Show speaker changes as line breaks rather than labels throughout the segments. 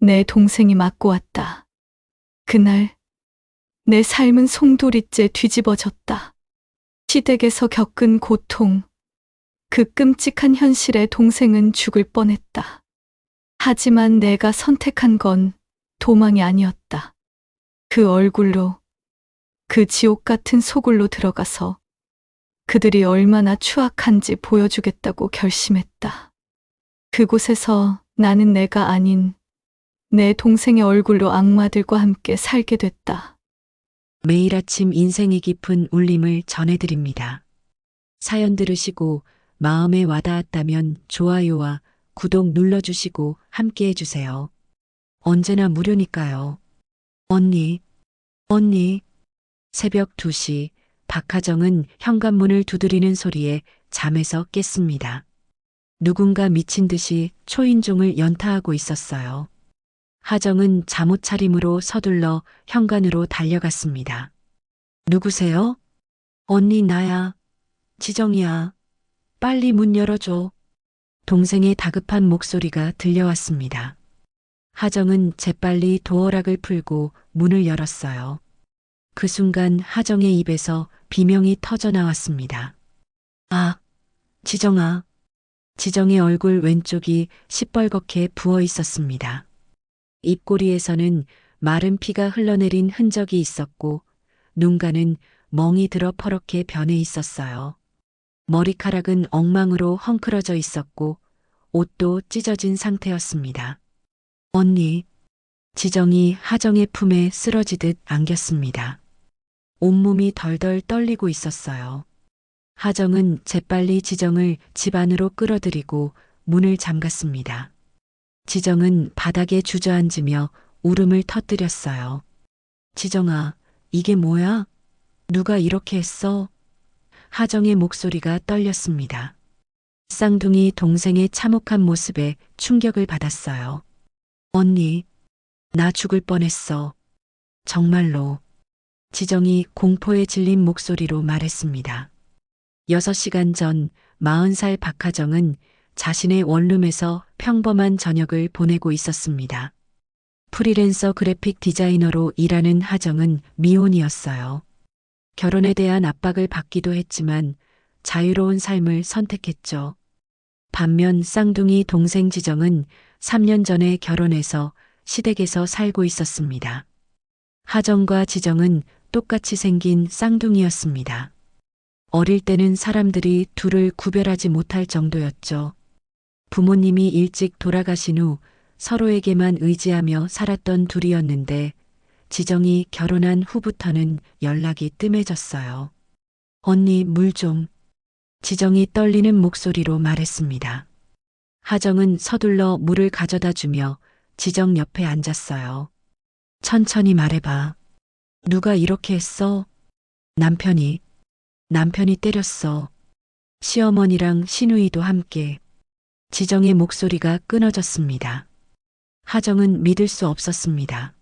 내 동생이 맞고 왔다. 그날 내 삶은 송두리째 뒤집어졌다. 시댁에서 겪은 고통, 그 끔찍한 현실에 동생은 죽을 뻔했다. 하지만 내가 선택한 건 도망이 아니었다. 그 얼굴로, 그 지옥 같은 소굴로 들어가서 그들이 얼마나 추악한지 보여주겠다고 결심했다. 그곳에서 나는 내가 아닌 내 동생의 얼굴로 악마들과 함께 살게 됐다.
매일 아침 인생이 깊은 울림을 전해드립니다. 사연 들으시고 마음에 와닿았다면 좋아요와 구독 눌러주시고 함께 해주세요. 언제나 무료니까요. 언니, 언니. 새벽 2시 박하정은 현관문을 두드리는 소리에 잠에서 깼습니다. 누군가 미친 듯이 초인종을 연타하고 있었어요. 하정은 잠옷 차림으로 서둘러 현관으로 달려갔습니다. 누구세요? 언니 나야. 지정이야. 빨리 문 열어줘. 동생의 다급한 목소리가 들려왔습니다. 하정은 재빨리 도어락을 풀고 문을 열었어요. 그 순간 하정의 입에서 비명이 터져 나왔습니다. 아, 지정아. 지정의 얼굴 왼쪽이 시뻘겋게 부어 있었습니다. 입꼬리에서는 마른 피가 흘러내린 흔적이 있었고 눈가는 멍이 들어 퍼렇게 변해 있었어요. 머리카락은 엉망으로 헝클어져 있었고 옷도 찢어진 상태였습니다. 언니, 지정이 하정의 품에 쓰러지듯 안겼습니다. 온몸이 덜덜 떨리고 있었어요. 하정은 재빨리 지정을 집 안으로 끌어들이고 문을 잠갔습니다. 지정은 바닥에 주저앉으며 울음을 터뜨렸어요. 지정아, 이게 뭐야? 누가 이렇게 했어? 하정의 목소리가 떨렸습니다. 쌍둥이 동생의 참혹한 모습에 충격을 받았어요. 언니, 나 죽을 뻔했어. 정말로. 지정이 공포에 질린 목소리로 말했습니다. 6시간 전 40살 박하정은 자신의 원룸에서 평범한 저녁을 보내고 있었습니다. 프리랜서 그래픽 디자이너로 일하는 하정은 미혼이었어요. 결혼에 대한 압박을 받기도 했지만 자유로운 삶을 선택했죠. 반면 쌍둥이 동생 지정은 3년 전에 결혼해서 시댁에서 살고 있었습니다. 하정과 지정은 똑같이 생긴 쌍둥이였습니다. 어릴 때는 사람들이 둘을 구별하지 못할 정도였죠. 부모님이 일찍 돌아가신 후 서로에게만 의지하며 살았던 둘이었는데 지정이 결혼한 후부터는 연락이 뜸해졌어요. 언니 물 좀. 지정이 떨리는 목소리로 말했습니다. 하정은 서둘러 물을 가져다 주며 지정 옆에 앉았어요. 천천히 말해봐. 누가 이렇게 했어? 남편이 때렸어. 시어머니랑 시누이도 함께. 지정의 목소리가 끊어졌습니다. 하정은 믿을 수 없었습니다.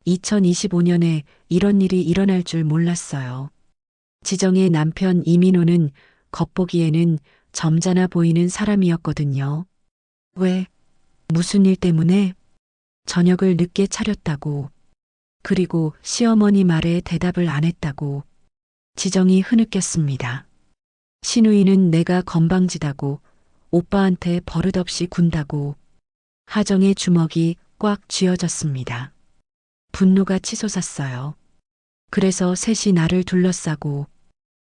2025년에 이런 일이 일어날 줄 몰랐어요. 지정의 남편 이민호는 겉보기에는 점잖아 보이는 사람이었거든요. 왜? 무슨 일 때문에? 저녁을 늦게 차렸다고. 그리고 시어머니 말에 대답을 안 했다고. 지정이 흐느꼈습니다. 시누이는 내가 건방지다고, 오빠한테 버릇없이 군다고. 하정의 주먹이 꽉 쥐어졌습니다. 분노가 치솟았어요. 그래서 셋이 나를 둘러싸고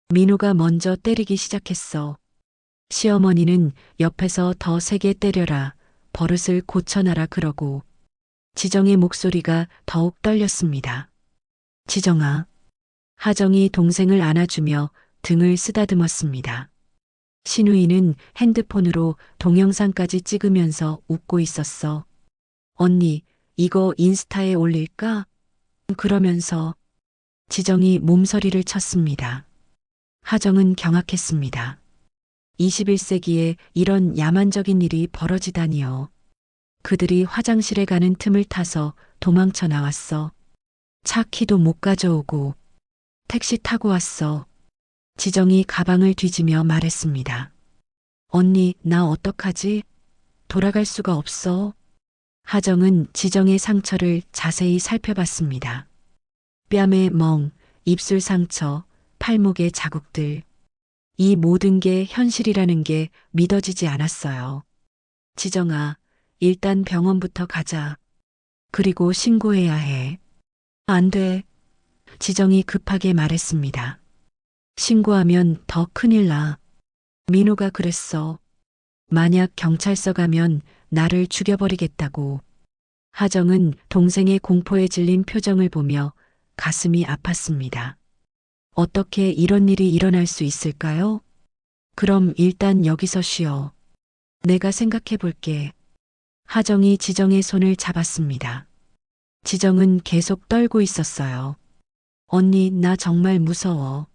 민호가 먼저 때리기 시작했어. 시어머니는 옆에서 더 세게 때려라, 버릇을 고쳐놔라 그러고. 지정의 목소리가 더욱 떨렸습니다. 지정아. 하정이 동생을 안아주며 등을 쓰다듬었습니다. 시누이는 핸드폰으로 동영상까지 찍으면서 웃고 있었어. 언니, 이거 인스타에 올릴까? 그러면서 지정이 몸서리를 쳤습니다. 하정은 경악했습니다. 21세기에 이런 야만적인 일이 벌어지다니요. 그들이 화장실에 가는 틈을 타서 도망쳐 나왔어. 차 키도 못 가져오고 택시 타고 왔어. 지정이 가방을 뒤지며 말했습니다. 언니, 나 어떡하지? 돌아갈 수가 없어. 하정은 지정의 상처를 자세히 살펴봤습니다. 뺨의 멍, 입술 상처, 팔목의 자국들. 이 모든 게 현실이라는 게 믿어지지 않았어요. 지정아, 일단 병원부터 가자. 그리고 신고해야 해. 안 돼. 지정이 급하게 말했습니다. 신고하면 더 큰일 나. 민호가 그랬어. 만약 경찰서 가면 나를 죽여버리겠다고. 하정은 동생의 공포에 질린 표정을 보며 가슴이 아팠습니다. 어떻게 이런 일이 일어날 수 있을까요? 그럼 일단 여기서 쉬어. 내가 생각해 볼게. 하정이 지정의 손을 잡았습니다. 지정은 계속 떨고 있었어요. 언니, 나 정말 무서워.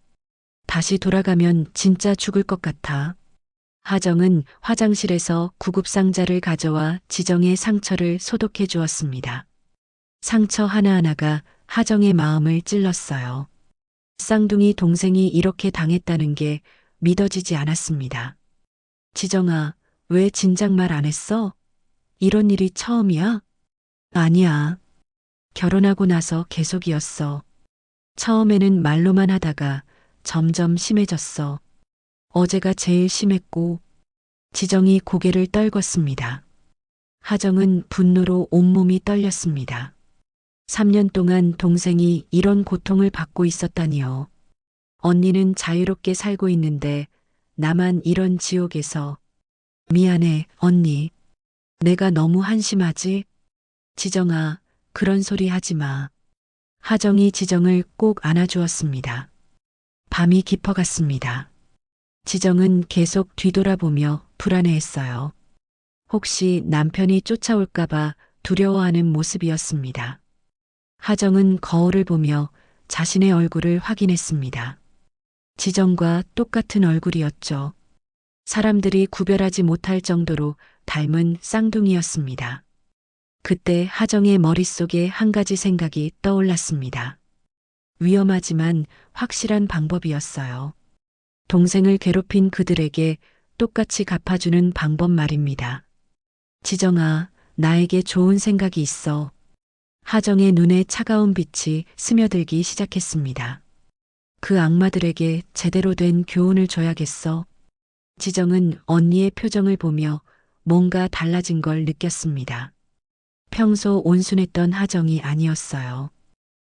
다시 돌아가면 진짜 죽을 것 같아. 하정은 화장실에서 구급상자를 가져와 지정의 상처를 소독해 주었습니다. 상처 하나하나가 하정의 마음을 찔렀어요. 쌍둥이 동생이 이렇게 당했다는 게 믿어지지 않았습니다. 지정아, 왜 진작 말 안 했어? 이런 일이 처음이야? 아니야. 결혼하고 나서 계속이었어. 처음에는 말로만 하다가 점점 심해졌어. 어제가 제일 심했고. 지정이 고개를 떨궜습니다. 하정은 분노로 온몸이 떨렸습니다. 3년 동안 동생이 이런 고통을 받고 있었다니요. 언니는 자유롭게 살고 있는데 나만 이런 지옥에서. 미안해, 언니. 내가 너무 한심하지? 지정아, 그런 소리 하지 마. 하정이 지정을 꼭 안아주었습니다. 밤이 깊어갔습니다. 지정은 계속 뒤돌아보며 불안해했어요. 혹시 남편이 쫓아올까봐 두려워하는 모습이었습니다. 하정은 거울을 보며 자신의 얼굴을 확인했습니다. 지정과 똑같은 얼굴이었죠. 사람들이 구별하지 못할 정도로 닮은 쌍둥이였습니다. 그때 하정의 머릿속에 한 가지 생각이 떠올랐습니다. 위험하지만 확실한 방법이었어요. 동생을 괴롭힌 그들에게 똑같이 갚아주는 방법 말입니다. 지정아, 나에게 좋은 생각이 있어. 하정의 눈에 차가운 빛이 스며들기 시작했습니다. 그 악마들에게 제대로 된 교훈을 줘야겠어. 지정은 언니의 표정을 보며 뭔가 달라진 걸 느꼈습니다. 평소 온순했던 하정이 아니었어요.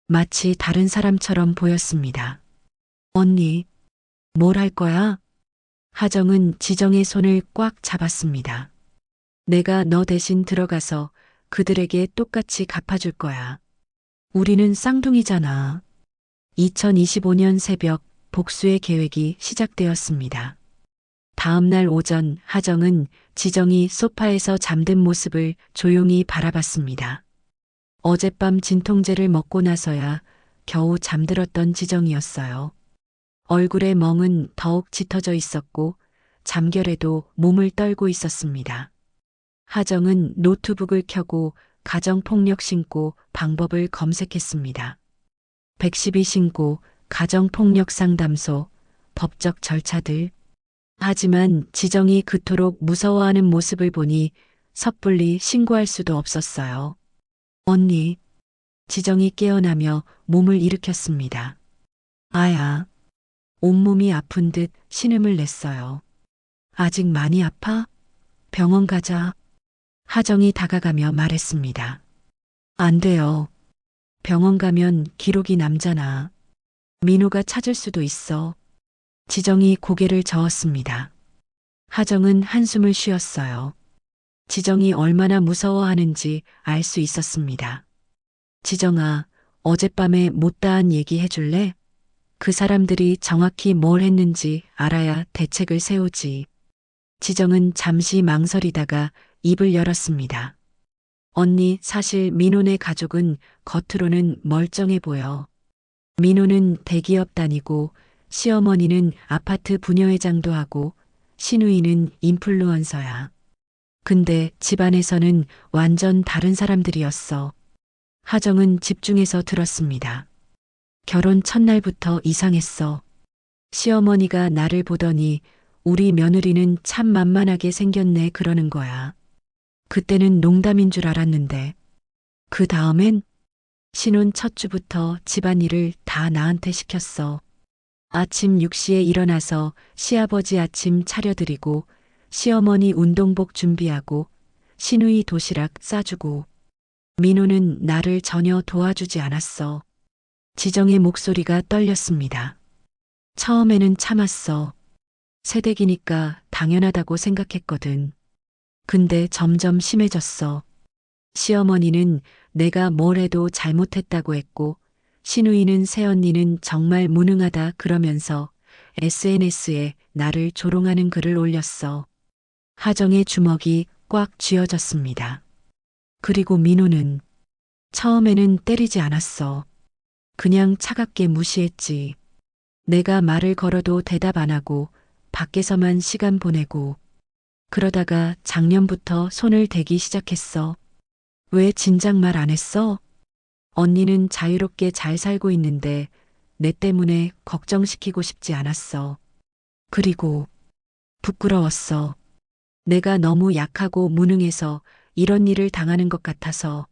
마치 다른 사람처럼 보였습니다. 언니, 뭘 할 거야? 하정은 지정의 손을 꽉 잡았습니다. 내가 너 대신 들어가서 그들에게 똑같이 갚아줄 거야. 우리는 쌍둥이잖아. 2025년 새벽 복수의 계획이 시작되었습니다. 다음 날 오전 하정은 지정이 소파에서 잠든 모습을 조용히 바라봤습니다. 어젯밤 진통제를 먹고 나서야 겨우 잠들었던 지정이었어요. 얼굴의 멍은 더욱 짙어져 있었고 잠결에도 몸을 떨고 있었습니다. 하정은 노트북을 켜고 가정폭력 신고 방법을 검색했습니다. 112 신고, 가정폭력 상담소, 법적 절차들. 하지만 지정이 그토록 무서워하는 모습을 보니 섣불리 신고할 수도 없었어요. 언니, 지정이 깨어나며 몸을 일으켰습니다. 아야, 온몸이 아픈 듯 신음을 냈어요. 아직 많이 아파? 병원 가자. 하정이 다가가며 말했습니다. 안 돼요. 병원 가면 기록이 남잖아. 민호가 찾을 수도 있어. 지정이 고개를 저었습니다. 하정은 한숨을 쉬었어요. 지정이 얼마나 무서워하는지 알 수 있었습니다. 지정아, 어젯밤에 못다한 얘기 해줄래? 그 사람들이 정확히 뭘 했는지 알아야 대책을 세우지. 지정은 잠시 망설이다가 입을 열었습니다. 언니, 사실 민호네 가족은 겉으로는 멀쩡해 보여. 민호는 대기업 다니고 시어머니는 아파트 부녀회장도 하고 시누이는 인플루언서야. 근데 집안에서는 완전 다른 사람들이었어. 하정은 집중해서 들었습니다. 결혼 첫날부터 이상했어. 시어머니가 나를 보더니 우리 며느리는 참 만만하게 생겼네 그러는 거야. 그때는 농담인 줄 알았는데 그 다음엔 신혼 첫 주부터 집안일을 다 나한테 시켰어. 아침 6시에 일어나서 시아버지 아침 차려드리고 시어머니 운동복 준비하고 시누이 도시락 싸주고 민호는 나를 전혀 도와주지 않았어. 지정의 목소리가 떨렸습니다. 처음에는 참았어. 새댁이니까 당연하다고 생각했거든. 근데 점점 심해졌어. 시어머니는 내가 뭘 해도 잘못했다고 했고 시누이는 새언니는 정말 무능하다 그러면서 SNS에 나를 조롱하는 글을 올렸어. 하정의 주먹이 꽉 쥐어졌습니다. 그리고 민호는 처음에는 때리지 않았어. 그냥 차갑게 무시했지. 내가 말을 걸어도 대답 안 하고 밖에서만 시간 보내고 그러다가 작년부터 손을 대기 시작했어. 왜 진작 말 안 했어? 언니는 자유롭게 잘 살고 있는데 내 때문에 걱정시키고 싶지 않았어. 그리고 부끄러웠어. 내가 너무 약하고 무능해서 이런 일을 당하는 것 같아서.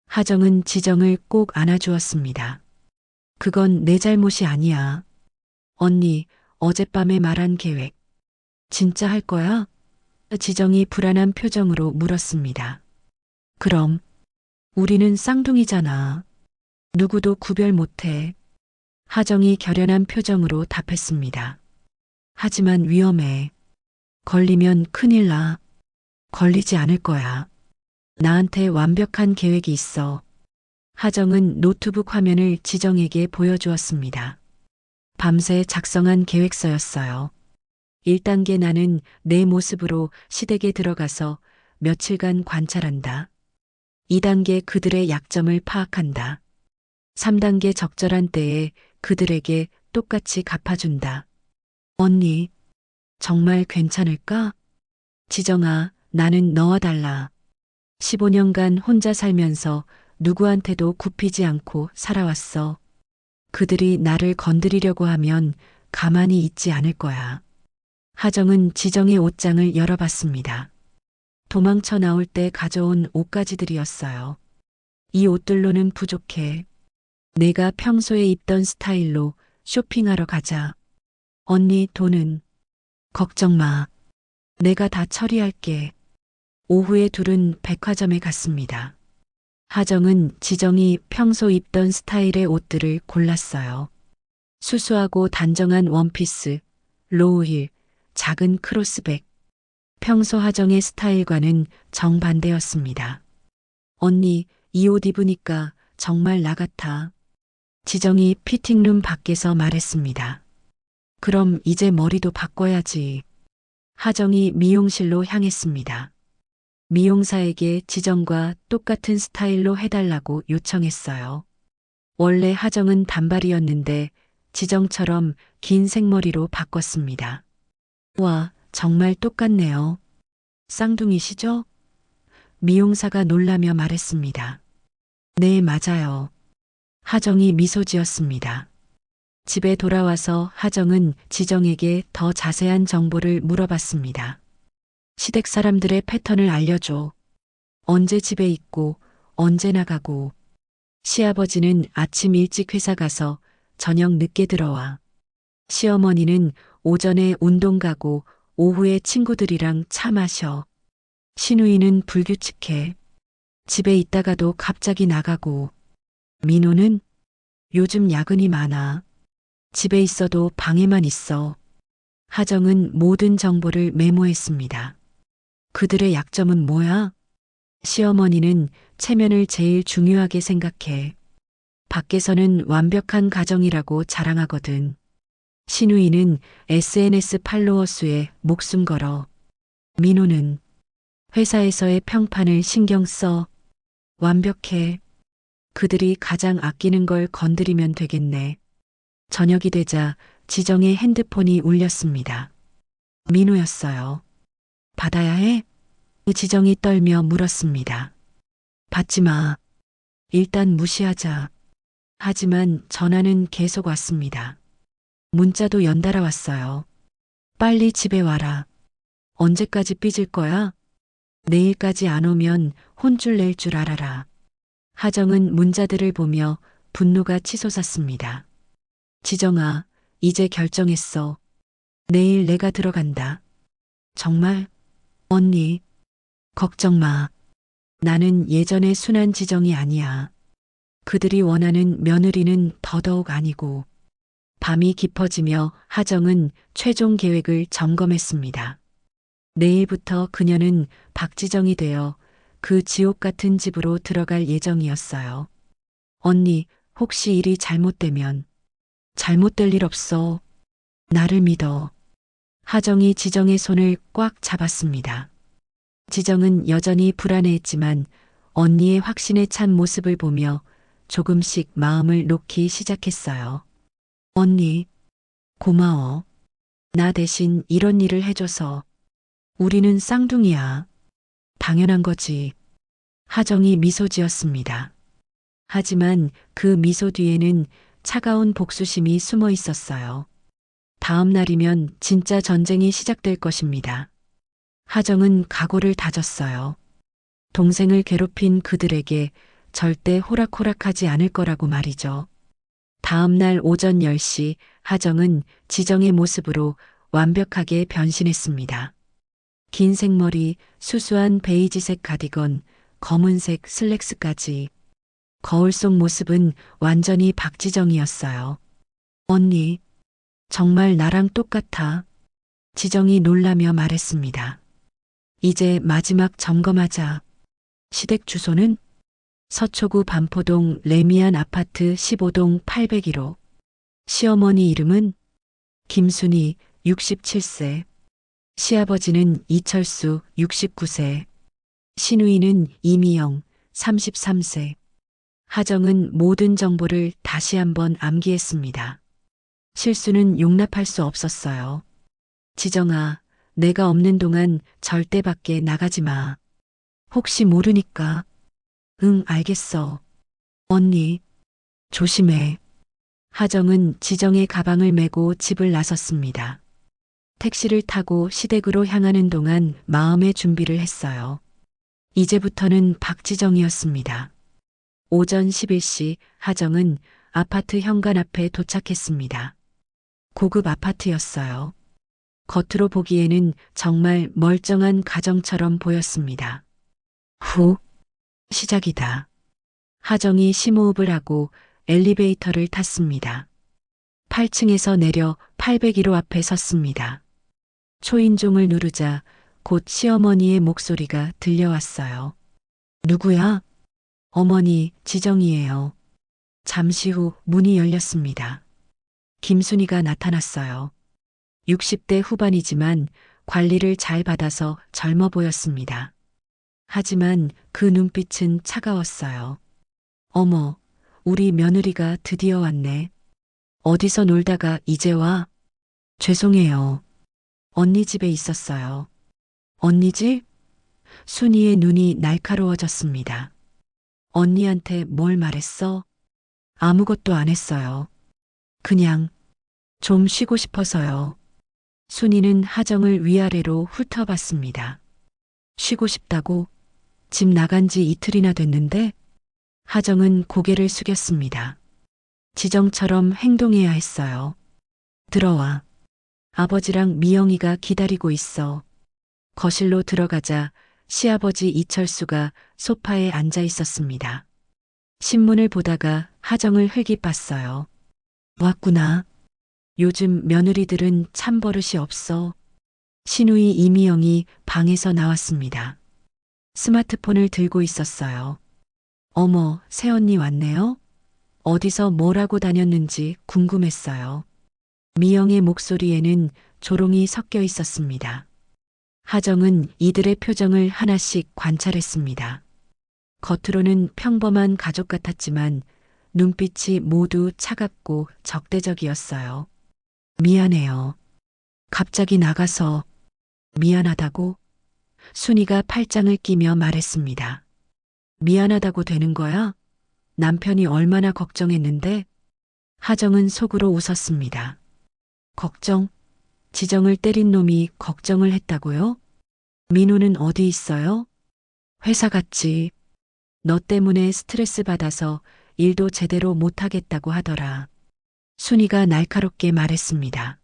하정은 지정을 꼭 안아주었습니다. 그건 내 잘못이 아니야. 언니, 어젯밤에 말한 계획 진짜 할 거야? 지정이 불안한 표정으로 물었습니다. 그럼 우리는 쌍둥이잖아. 누구도 구별 못해. 하정이 결연한 표정으로 답했습니다. 하지만 위험해. 걸리면 큰일 나. 걸리지 않을 거야. 나한테 완벽한 계획이 있어. 하정은 노트북 화면을 지정에게 보여주었습니다. 밤새 작성한 계획서였어요. 1단계 나는 내 모습으로 시댁에 들어가서 며칠간 관찰한다. 2단계 그들의 약점을 파악한다. 3단계 적절한 때에 그들에게 똑같이 갚아준다. 언니, 정말 괜찮을까? 지정아, 나는 너와 달라. 15년간 혼자 살면서 누구한테도 굽히지 않고 살아왔어. 그들이 나를 건드리려고 하면 가만히 있지 않을 거야. 하정은 지정의 옷장을 열어봤습니다. 도망쳐 나올 때 가져온 옷가지들이었어요. 이 옷들로는 부족해. 내가 평소에 입던 스타일로 쇼핑하러 가자. 언니 돈은? 걱정 마. 내가 다 처리할게. 오후에 둘은 백화점에 갔습니다. 하정은 지정이 평소 입던 스타일의 옷들을 골랐어요. 수수하고 단정한 원피스, 로우힐, 작은 크로스백. 평소 하정의 스타일과는 정반대였습니다. 언니, 이 옷 입으니까 정말 나 같아. 지정이 피팅룸 밖에서 말했습니다. 그럼 이제 머리도 바꿔야지. 하정이 미용실로 향했습니다. 미용사에게 지정과 똑같은 스타일로 해달라고 요청했어요. 원래 하정은 단발이었는데 지정처럼 긴 생머리로 바꿨습니다. 와, 정말 똑같네요. 쌍둥이시죠? 미용사가 놀라며 말했습니다. 네, 맞아요. 하정이 미소 지었습니다. 집에 돌아와서 하정은 지정에게 더 자세한 정보를 물어봤습니다. 시댁 사람들의 패턴을 알려줘. 언제 집에 있고, 언제 나가고. 시아버지는 아침 일찍 회사 가서 저녁 늦게 들어와. 시어머니는 오전에 운동 가고 오후에 친구들이랑 차 마셔. 시누이는 불규칙해. 집에 있다가도 갑자기 나가고. 민호는 요즘 야근이 많아. 집에 있어도 방에만 있어. 하정은 모든 정보를 메모했습니다. 그들의 약점은 뭐야? 시어머니는 체면을 제일 중요하게 생각해. 밖에서는 완벽한 가정이라고 자랑하거든. 시누이는 SNS 팔로워 수에 목숨 걸어. 민호는 회사에서의 평판을 신경 써. 완벽해. 그들이 가장 아끼는 걸 건드리면 되겠네. 저녁이 되자 지정의 핸드폰이 울렸습니다. 민호였어요. 받아야 해? 지정이 떨며 물었습니다. 받지 마. 일단 무시하자. 하지만 전화는 계속 왔습니다. 문자도 연달아 왔어요. 빨리 집에 와라. 언제까지 삐질 거야? 내일까지 안 오면 혼쭐 낼 줄 알아라. 하정은 문자들을 보며 분노가 치솟았습니다. 지정아, 이제 결정했어. 내일 내가 들어간다. 정말? 언니, 걱정 마. 나는 예전의 순한 지정이 아니야. 그들이 원하는 며느리는 더더욱 아니고. 밤이 깊어지며 하정은 최종 계획을 점검했습니다. 내일부터 그녀는 박지정이 되어 그 지옥 같은 집으로 들어갈 예정이었어요. 언니, 혹시 일이 잘못되면 잘못될 일 없어. 나를 믿어. 하정이 지정의 손을 꽉 잡았습니다. 지정은 여전히 불안해했지만 언니의 확신에 찬 모습을 보며 조금씩 마음을 놓기 시작했어요. 언니, 고마워. 나 대신 이런 일을 해줘서. 우리는 쌍둥이야. 당연한 거지. 하정이 미소 지었습니다. 하지만 그 미소 뒤에는 차가운 복수심이 숨어 있었어요. 다음 날이면 진짜 전쟁이 시작될 것입니다. 하정은 각오를 다졌어요. 동생을 괴롭힌 그들에게 절대 호락호락하지 않을 거라고 말이죠. 다음 날 오전 10시 하정은 지정의 모습으로 완벽하게 변신했습니다. 긴 생머리, 수수한 베이지색 가디건, 검은색 슬랙스까지. 거울 속 모습은 완전히 박지정이었어요. 언니, 정말 나랑 똑같아. 지정이 놀라며 말했습니다. 이제 마지막 점검하자. 시댁 주소는 서초구 반포동 레미안 아파트 15동 801호. 시어머니 이름은 김순희 67세. 시아버지는 이철수 69세. 시누이는 이미영 33세. 하정은 모든 정보를 다시 한번 암기했습니다. 실수는 용납할 수 없었어요. 지정아, 내가 없는 동안 절대 밖에 나가지 마. 혹시 모르니까. 응, 알겠어. 언니, 조심해. 하정은 지정의 가방을 메고 집을 나섰습니다. 택시를 타고 시댁으로 향하는 동안 마음의 준비를 했어요. 이제부터는 박지정이었습니다. 오전 11시 하정은 아파트 현관 앞에 도착했습니다. 고급 아파트였어요. 겉으로 보기에는 정말 멀쩡한 가정처럼 보였습니다. 후, 시작이다. 하정이 심호흡을 하고 엘리베이터를 탔습니다. 8층에서 내려 801호 앞에 섰습니다. 초인종을 누르자 곧 시어머니의 목소리가 들려왔어요. 누구야? 어머니, 지정이에요. 잠시 후 문이 열렸습니다. 김순희가 나타났어요. 60대 후반이지만 관리를 잘 받아서 젊어 보였습니다. 하지만 그 눈빛은 차가웠어요. 어머, 우리 며느리가 드디어 왔네. 어디서 놀다가 이제 와? 죄송해요. 언니 집에 있었어요. 언니 집? 순이의 눈이 날카로워졌습니다. 언니한테 뭘 말했어? 아무것도 안 했어요. 그냥 좀 쉬고 싶어서요. 순이는 하정을 위아래로 훑어봤습니다. 쉬고 싶다고? 집 나간 지 이틀이나 됐는데? 하정은 고개를 숙였습니다. 지정처럼 행동해야 했어요. 들어와. 아버지랑 미영이가 기다리고 있어. 거실로 들어가자 시아버지 이철수가 소파에 앉아 있었습니다. 신문을 보다가 하정을 흘깃봤어요. 왔구나. 요즘 며느리들은 참 버릇이 없어. 시누이 이미영이 방에서 나왔습니다. 스마트폰을 들고 있었어요. 어머, 새언니 왔네요? 어디서 뭘 하고 다녔는지 궁금했어요. 미영의 목소리에는 조롱이 섞여 있었습니다. 하정은 이들의 표정을 하나씩 관찰했습니다. 겉으로는 평범한 가족 같았지만 눈빛이 모두 차갑고 적대적이었어요. 미안해요. 갑자기 나가서. 미안하다고? 순이가 팔짱을 끼며 말했습니다. 미안하다고 되는 거야? 남편이 얼마나 걱정했는데? 하정은 속으로 웃었습니다. 걱정? 지정을 때린 놈이 걱정을 했다고요? 민호는 어디 있어요? 회사 갔지. 너 때문에 스트레스 받아서 일도 제대로 못하겠다고 하더라. 순이가 날카롭게 말했습니다.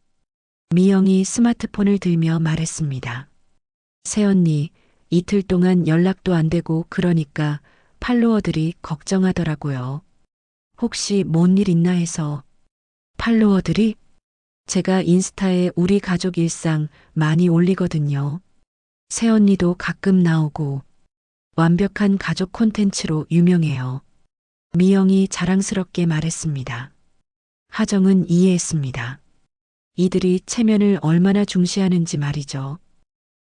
미영이 스마트폰을 들며 말했습니다. 새언니, 이틀 동안 연락도 안 되고 그러니까 팔로워들이 걱정하더라고요. 혹시 뭔 일 있나 해서. 팔로워들이? 제가 인스타에 우리 가족 일상 많이 올리거든요. 새언니도 가끔 나오고 완벽한 가족 콘텐츠로 유명해요. 미영이 자랑스럽게 말했습니다. 하정은 이해했습니다. 이들이 체면을 얼마나 중시하는지 말이죠.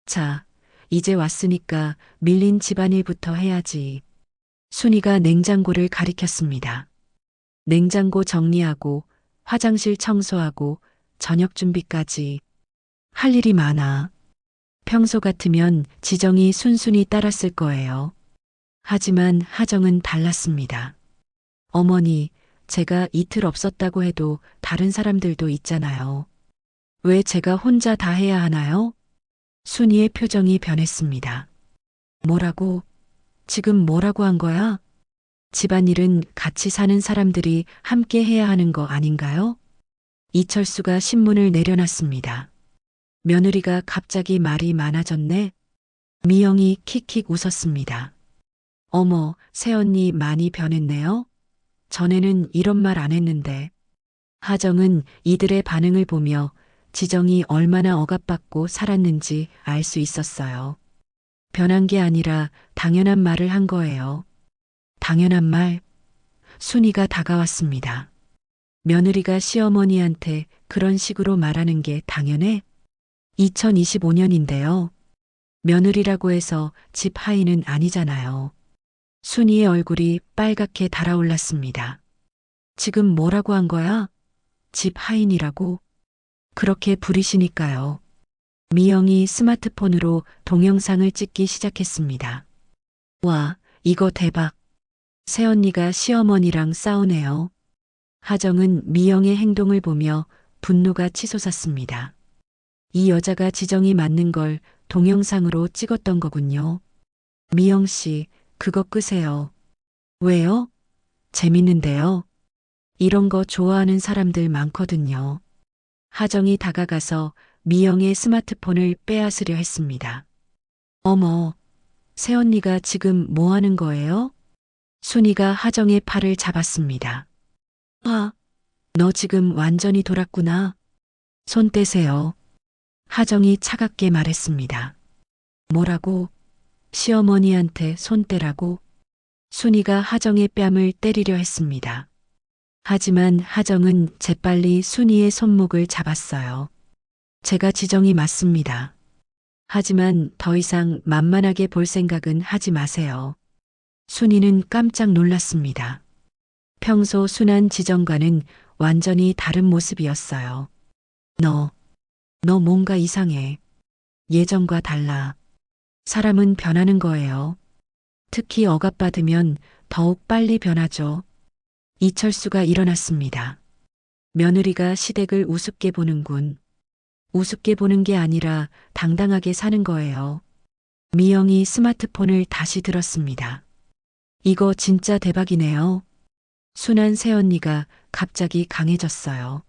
자, 이제 왔으니까 밀린 집안일부터 해야지. 순이가 냉장고를 가리켰습니다. 냉장고 정리하고 화장실 청소하고 저녁 준비까지 할 일이 많아. 평소 같으면 지정이 순순히 따랐을 거예요. 하지만 하정은 달랐습니다. 어머니, 제가 이틀 없었다고 해도 다른 사람들도 있잖아요. 왜 제가 혼자 다 해야 하나요? 순이의 표정이 변했습니다. 뭐라고? 지금 뭐라고 한 거야? 집안일은 같이 사는 사람들이 함께 해야 하는 거 아닌가요? 이철수가 신문을 내려놨습니다. 며느리가 갑자기 말이 많아졌네. 미영이 킥킥 웃었습니다. 어머, 새언니 많이 변했네요. 전에는 이런 말 안 했는데. 하정은 이들의 반응을 보며 지정이 얼마나 억압받고 살았는지 알 수 있었어요. 변한 게 아니라 당연한 말을 한 거예요. 당연한 말. 순이가 다가왔습니다. 며느리가 시어머니한테 그런 식으로 말하는 게 당연해? 2025년인데요. 며느리라고 해서 집 하인은 아니잖아요. 순이의 얼굴이 빨갛게 달아올랐습니다. 지금 뭐라고 한 거야? 집 하인이라고? 그렇게 부리시니까요. 미영이 스마트폰으로 동영상을 찍기 시작했습니다. 와, 이거 대박. 새언니가 시어머니랑 싸우네요. 하정은 미영의 행동을 보며 분노가 치솟았습니다. 이 여자가 지정이 맞는 걸 동영상으로 찍었던 거군요. 미영 씨, 그거 끄세요. 왜요? 재밌는데요. 이런 거 좋아하는 사람들 많거든요. 하정이 다가가서 미영의 스마트폰을 빼앗으려 했습니다. 어머, 새언니가 지금 뭐 하는 거예요? 순이가 하정의 팔을 잡았습니다. 아, 너 지금 완전히 돌았구나. 손 떼세요. 하정이 차갑게 말했습니다. 뭐라고? 시어머니한테 손 떼라고? 순이가 하정의 뺨을 때리려 했습니다. 하지만 하정은 재빨리 순이의 손목을 잡았어요. 제가 지정이 맞습니다. 하지만 더 이상 만만하게 볼 생각은 하지 마세요. 순이는 깜짝 놀랐습니다. 평소 순한 지정과는 완전히 다른 모습이었어요. 너 뭔가 이상해. 예전과 달라. 사람은 변하는 거예요. 특히 억압받으면 더욱 빨리 변하죠. 이철수가 일어났습니다. 며느리가 시댁을 우습게 보는군. 우습게 보는 게 아니라 당당하게 사는 거예요. 미영이 스마트폰을 다시 들었습니다. 이거 진짜 대박이네요. 순한 새언니가 갑자기 강해졌어요.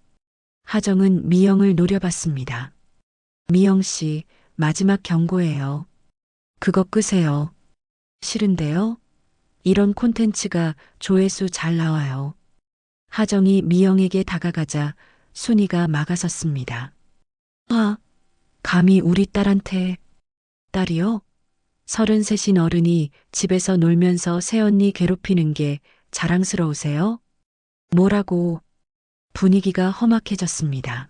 하정은 미영을 노려봤습니다. 미영 씨, 마지막 경고예요. 그거 끄세요. 싫은데요? 이런 콘텐츠가 조회수 잘 나와요. 하정이 미영에게 다가가자 순이가 막아섰습니다. 아, 감히 우리 딸한테. 딸이요? 33인 어른이 집에서 놀면서 새언니 괴롭히는 게 자랑스러우세요? 뭐라고? 분위기가 험악해졌습니다.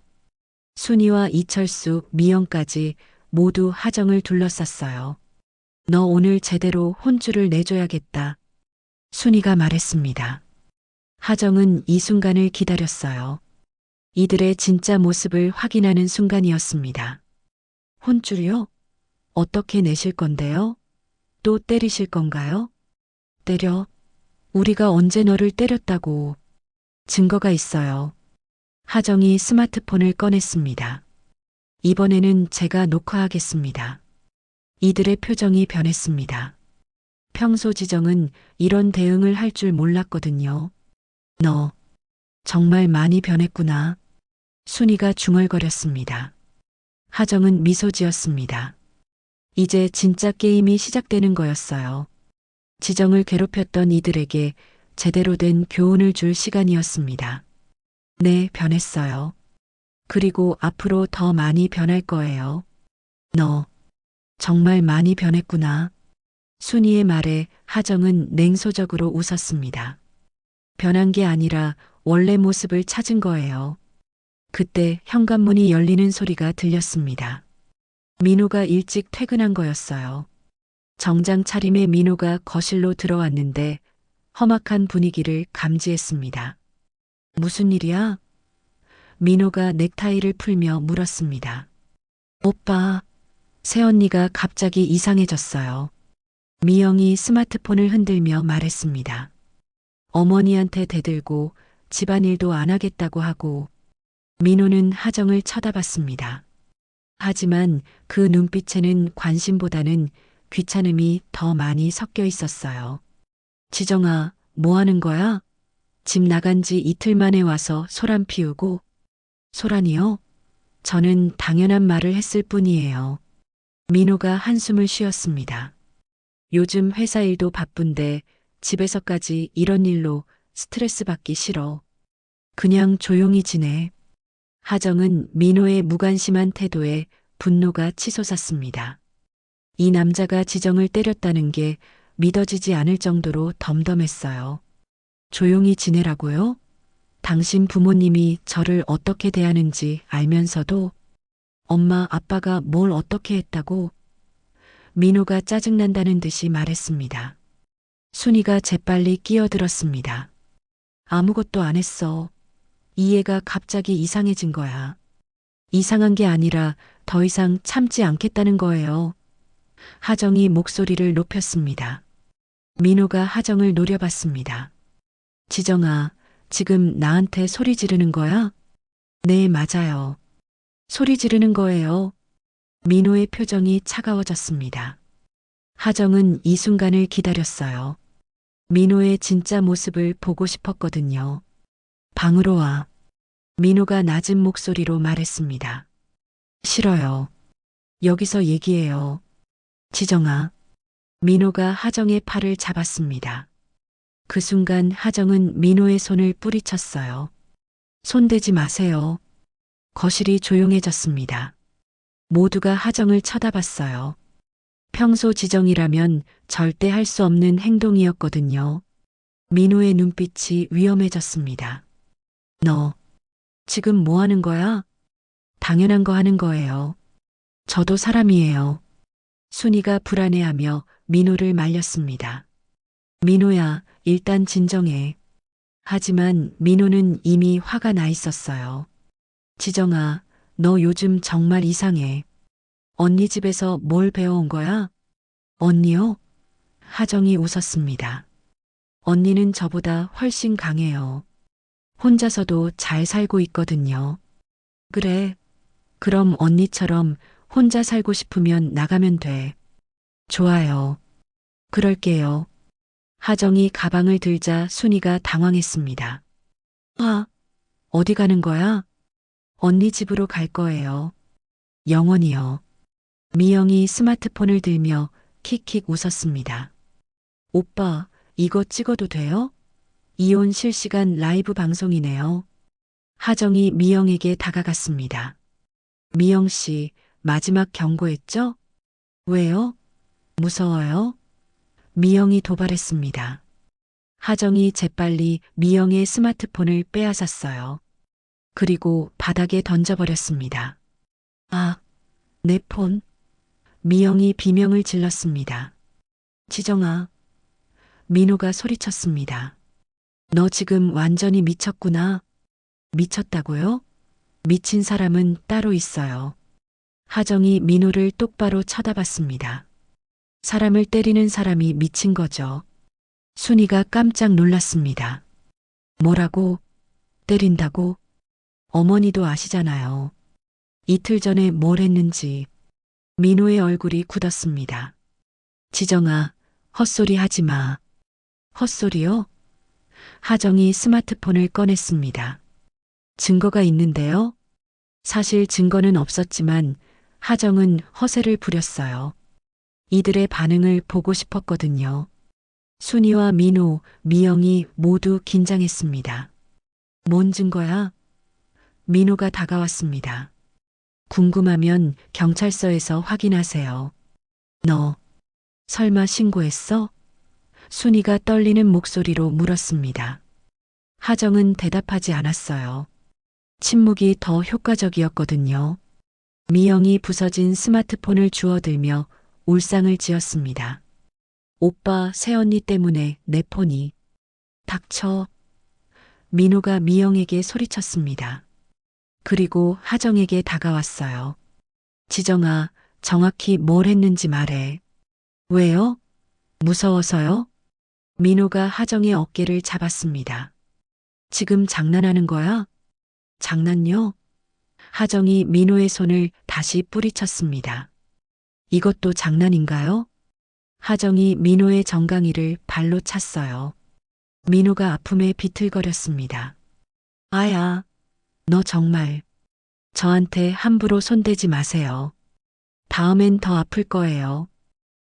순이와 이철수, 미영까지 모두 하정을 둘러쌌어요. 너 오늘 제대로 혼쭐을 내줘야겠다. 순이가 말했습니다. 하정은 이 순간을 기다렸어요. 이들의 진짜 모습을 확인하는 순간이었습니다. 혼쭐이요? 어떻게 내실 건데요? 또 때리실 건가요? 때려? 우리가 언제 너를 때렸다고. 증거가 있어요. 하정이 스마트폰을 꺼냈습니다. 이번에는 제가 녹화하겠습니다. 이들의 표정이 변했습니다. 평소 지정은 이런 대응을 할 줄 몰랐거든요. 너 정말 많이 변했구나. 순이가 중얼거렸습니다. 하정은 미소 지었습니다. 이제 진짜 게임이 시작되는 거였어요. 지정을 괴롭혔던 이들에게 제대로 된 교훈을 줄 시간이었습니다. 네, 변했어요. 그리고 앞으로 더 많이 변할 거예요. 너 정말 많이 변했구나. 순이의 말에 하정은 냉소적으로 웃었습니다. 변한 게 아니라 원래 모습을 찾은 거예요. 그때 현관문이 열리는 소리가 들렸습니다. 민호가 일찍 퇴근한 거였어요. 정장 차림의 민호가 거실로 들어왔는데 험악한 분위기를 감지했습니다. 무슨 일이야? 민호가 넥타이를 풀며 물었습니다. 오빠, 새언니가 갑자기 이상해졌어요. 미영이 스마트폰을 흔들며 말했습니다. 어머니한테 대들고 집안일도 안 하겠다고 하고. 민호는 하정을 쳐다봤습니다. 하지만 그 눈빛에는 관심보다는 귀찮음이 더 많이 섞여 있었어요. 지정아, 뭐 하는 거야? 집 나간 지 이틀 만에 와서 소란 피우고. 소란이요? 저는 당연한 말을 했을 뿐이에요. 민호가 한숨을 쉬었습니다. 요즘 회사 일도 바쁜데 집에서까지 이런 일로 스트레스 받기 싫어. 그냥 조용히 지내. 하정은 민호의 무관심한 태도에 분노가 치솟았습니다. 이 남자가 지정을 때렸다는 게 믿어지지 않을 정도로 덤덤했어요. 조용히 지내라고요? 당신 부모님이 저를 어떻게 대하는지 알면서도 엄마 아빠가 뭘 어떻게 했다고. 민호가 짜증난다는 듯이 말했습니다. 순이가 재빨리 끼어들었습니다. 아무것도 안 했어. 이 애가 갑자기 이상해진 거야. 이상한 게 아니라 더 이상 참지 않겠다는 거예요. 하정이 목소리를 높였습니다. 민호가 하정을 노려봤습니다. 지정아, 지금 나한테 소리 지르는 거야? 네, 맞아요. 소리 지르는 거예요. 민호의 표정이 차가워졌습니다. 하정은 이 순간을 기다렸어요. 민호의 진짜 모습을 보고 싶었거든요. 방으로 와. 민호가 낮은 목소리로 말했습니다. 싫어요. 여기서 얘기해요. 지정아. 민호가 하정의 팔을 잡았습니다. 그 순간 하정은 민호의 손을 뿌리쳤어요. 손대지 마세요. 거실이 조용해졌습니다. 모두가 하정을 쳐다봤어요. 평소 지정이라면 절대 할 수 없는 행동이었거든요. 민호의 눈빛이 위험해졌습니다. 너 지금 뭐 하는 거야? 당연한 거 하는 거예요. 저도 사람이에요. 순이가 불안해하며 민호를 말렸습니다. 민호야, 일단 진정해. 하지만 민호는 이미 화가 나 있었어요. 지정아, 너 요즘 정말 이상해. 언니 집에서 뭘 배워온 거야? 언니요? 하정이 웃었습니다. 언니는 저보다 훨씬 강해요. 혼자서도 잘 살고 있거든요. 그래. 그럼 언니처럼 혼자 살고 싶으면 나가면 돼. 좋아요. 그럴게요. 하정이 가방을 들자 순이가 당황했습니다. 아, 어디 가는 거야? 언니 집으로 갈 거예요. 영원히요. 미영이 스마트폰을 들며 킥킥 웃었습니다. 오빠, 이거 찍어도 돼요? 이혼 실시간 라이브 방송이네요. 하정이 미영에게 다가갔습니다. 미영 씨, 마지막 경고했죠? 왜요? 무서워요? 미영이 도발했습니다. 하정이 재빨리 미영의 스마트폰을 빼앗았어요. 그리고 바닥에 던져버렸습니다. 아, 내 폰. 미영이 비명을 질렀습니다. 지정아. 민호가 소리쳤습니다. 너 지금 완전히 미쳤구나. 미쳤다고요? 미친 사람은 따로 있어요. 하정이 민호를 똑바로 쳐다봤습니다. 사람을 때리는 사람이 미친 거죠. 순이가 깜짝 놀랐습니다. 뭐라고? 때린다고? 어머니도 아시잖아요. 이틀 전에 뭘 했는지. 민호의 얼굴이 굳었습니다. 지정아, 헛소리 하지 마. 헛소리요? 하정이 스마트폰을 꺼냈습니다. 증거가 있는데요? 사실 증거는 없었지만 하정은 허세를 부렸어요. 이들의 반응을 보고 싶었거든요. 순이와 민호, 미영이 모두 긴장했습니다. 뭔 증거야? 민호가 다가왔습니다. 궁금하면 경찰서에서 확인하세요. 너 설마 신고했어? 순이가 떨리는 목소리로 물었습니다. 하정은 대답하지 않았어요. 침묵이 더 효과적이었거든요. 미영이 부서진 스마트폰을 주워들며 울상을 지었습니다. 오빠, 새언니 때문에 내 폰이. 닥쳐. 민호가 미영에게 소리쳤습니다. 그리고 하정에게 다가왔어요. 지정아, 정확히 뭘 했는지 말해. 왜요? 무서워서요? 민호가 하정의 어깨를 잡았습니다. 지금 장난하는 거야? 장난요? 하정이 민호의 손을 다시 뿌리쳤습니다. 이것도 장난인가요? 하정이 민호의 정강이를 발로 찼어요. 민호가 아픔에 비틀거렸습니다. 아야, 너 정말 저한테 함부로 손대지 마세요. 다음엔 더 아플 거예요.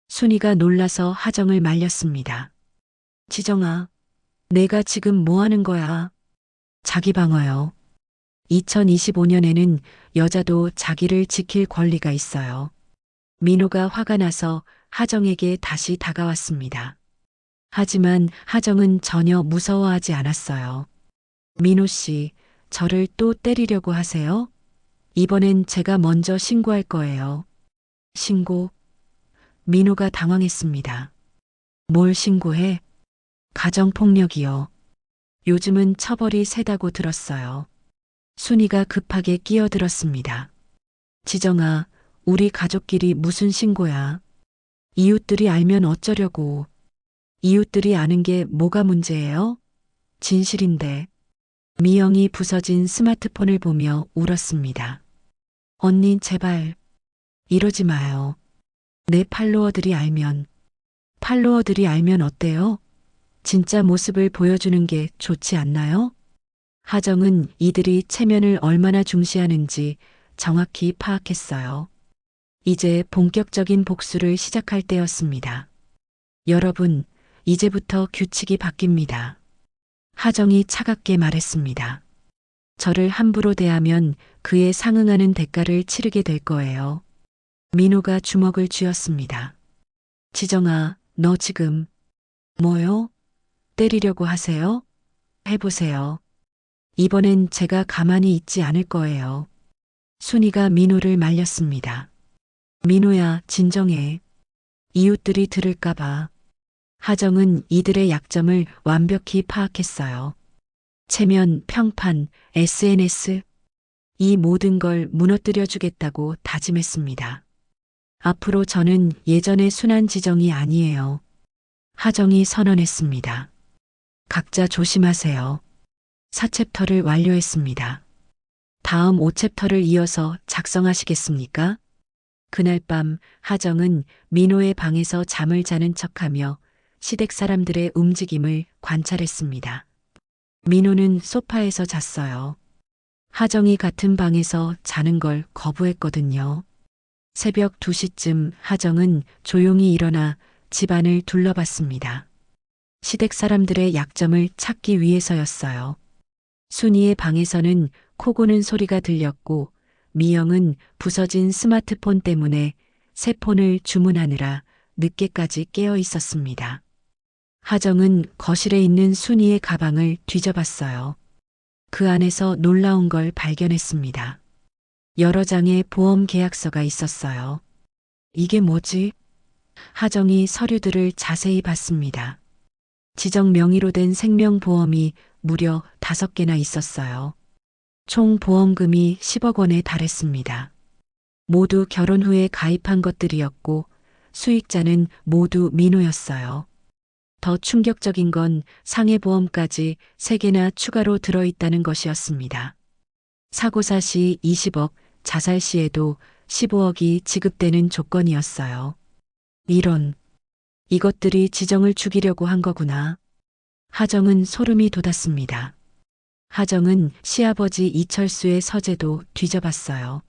순이가 놀라서 하정을 말렸습니다. 지정아, 내가 지금 뭐 하는 거야? 자기 방어요. 2025년에는 여자도 자기를 지킬 권리가 있어요. 민호가 화가 나서 하정에게 다시 다가왔습니다. 하지만 하정은 전혀 무서워하지 않았어요. 민호 씨, 저를 또 때리려고 하세요? 이번엔 제가 먼저 신고할 거예요. 신고? 민호가 당황했습니다. 뭘 신고해? 가정폭력이요. 요즘은 처벌이 세다고 들었어요. 순이가 급하게 끼어들었습니다. 지정아, 우리 가족끼리 무슨 신고야? 이웃들이 알면 어쩌려고. 이웃들이 아는 게 뭐가 문제예요? 진실인데. 미영이 부서진 스마트폰을 보며 울었습니다. 언니, 제발. 이러지 마요. 내 팔로워들이 알면 어때요? 진짜 모습을 보여주는 게 좋지 않나요? 하정은 이들이 체면을 얼마나 중시하는지 정확히 파악했어요. 이제 본격적인 복수를 시작할 때였습니다. 여러분, 이제부터 규칙이 바뀝니다. 하정이 차갑게 말했습니다. 저를 함부로 대하면 그에 상응하는 대가를 치르게 될 거예요. 민호가 주먹을 쥐었습니다. 지정아, 너 지금 뭐요? 때리려고 하세요? 해보세요. 이번엔 제가 가만히 있지 않을 거예요. 순이가 민호를 말렸습니다. 민호야, 진정해. 이웃들이 들을까봐. 하정은 이들의 약점을 완벽히 파악했어요. 체면, 평판, SNS. 이 모든 걸 무너뜨려 주겠다고 다짐했습니다. 앞으로 저는 예전의 순한 지정이 아니에요. 하정이 선언했습니다. 각자 조심하세요. 4챕터를 완료했습니다. 다음 5챕터를 이어서 작성하시겠습니까? 그날 밤 하정은 민호의 방에서 잠을 자는 척하며 시댁 사람들의 움직임을 관찰했습니다. 민호는 소파에서 잤어요. 하정이 같은 방에서 자는 걸 거부했거든요. 새벽 2시쯤 하정은 조용히 일어나 집안을 둘러봤습니다. 시댁 사람들의 약점을 찾기 위해서였어요. 순이의 방에서는 코 고는 소리가 들렸고 미영은 부서진 스마트폰 때문에 새 폰을 주문하느라 늦게까지 깨어 있었습니다. 하정은 거실에 있는 순이의 가방을 뒤져봤어요. 그 안에서 놀라운 걸 발견했습니다. 여러 장의 보험 계약서가 있었어요. 이게 뭐지? 하정이 서류들을 자세히 봤습니다. 지정 명의로 된 생명보험이 무려 5개나 있었어요. 총 보험금이 10억 원에 달했습니다. 모두 결혼 후에 가입한 것들이었고 수익자는 모두 민호였어요. 더 충격적인 건 상해보험까지 3개나 추가로 들어있다는 것이었습니다. 사고사 시 20억, 자살 시에도 15억이 지급되는 조건이었어요. 이것들이 지정을 죽이려고 한 거구나. 하정은 소름이 돋았습니다. 하정은 시아버지 이철수의 서재도 뒤져봤어요.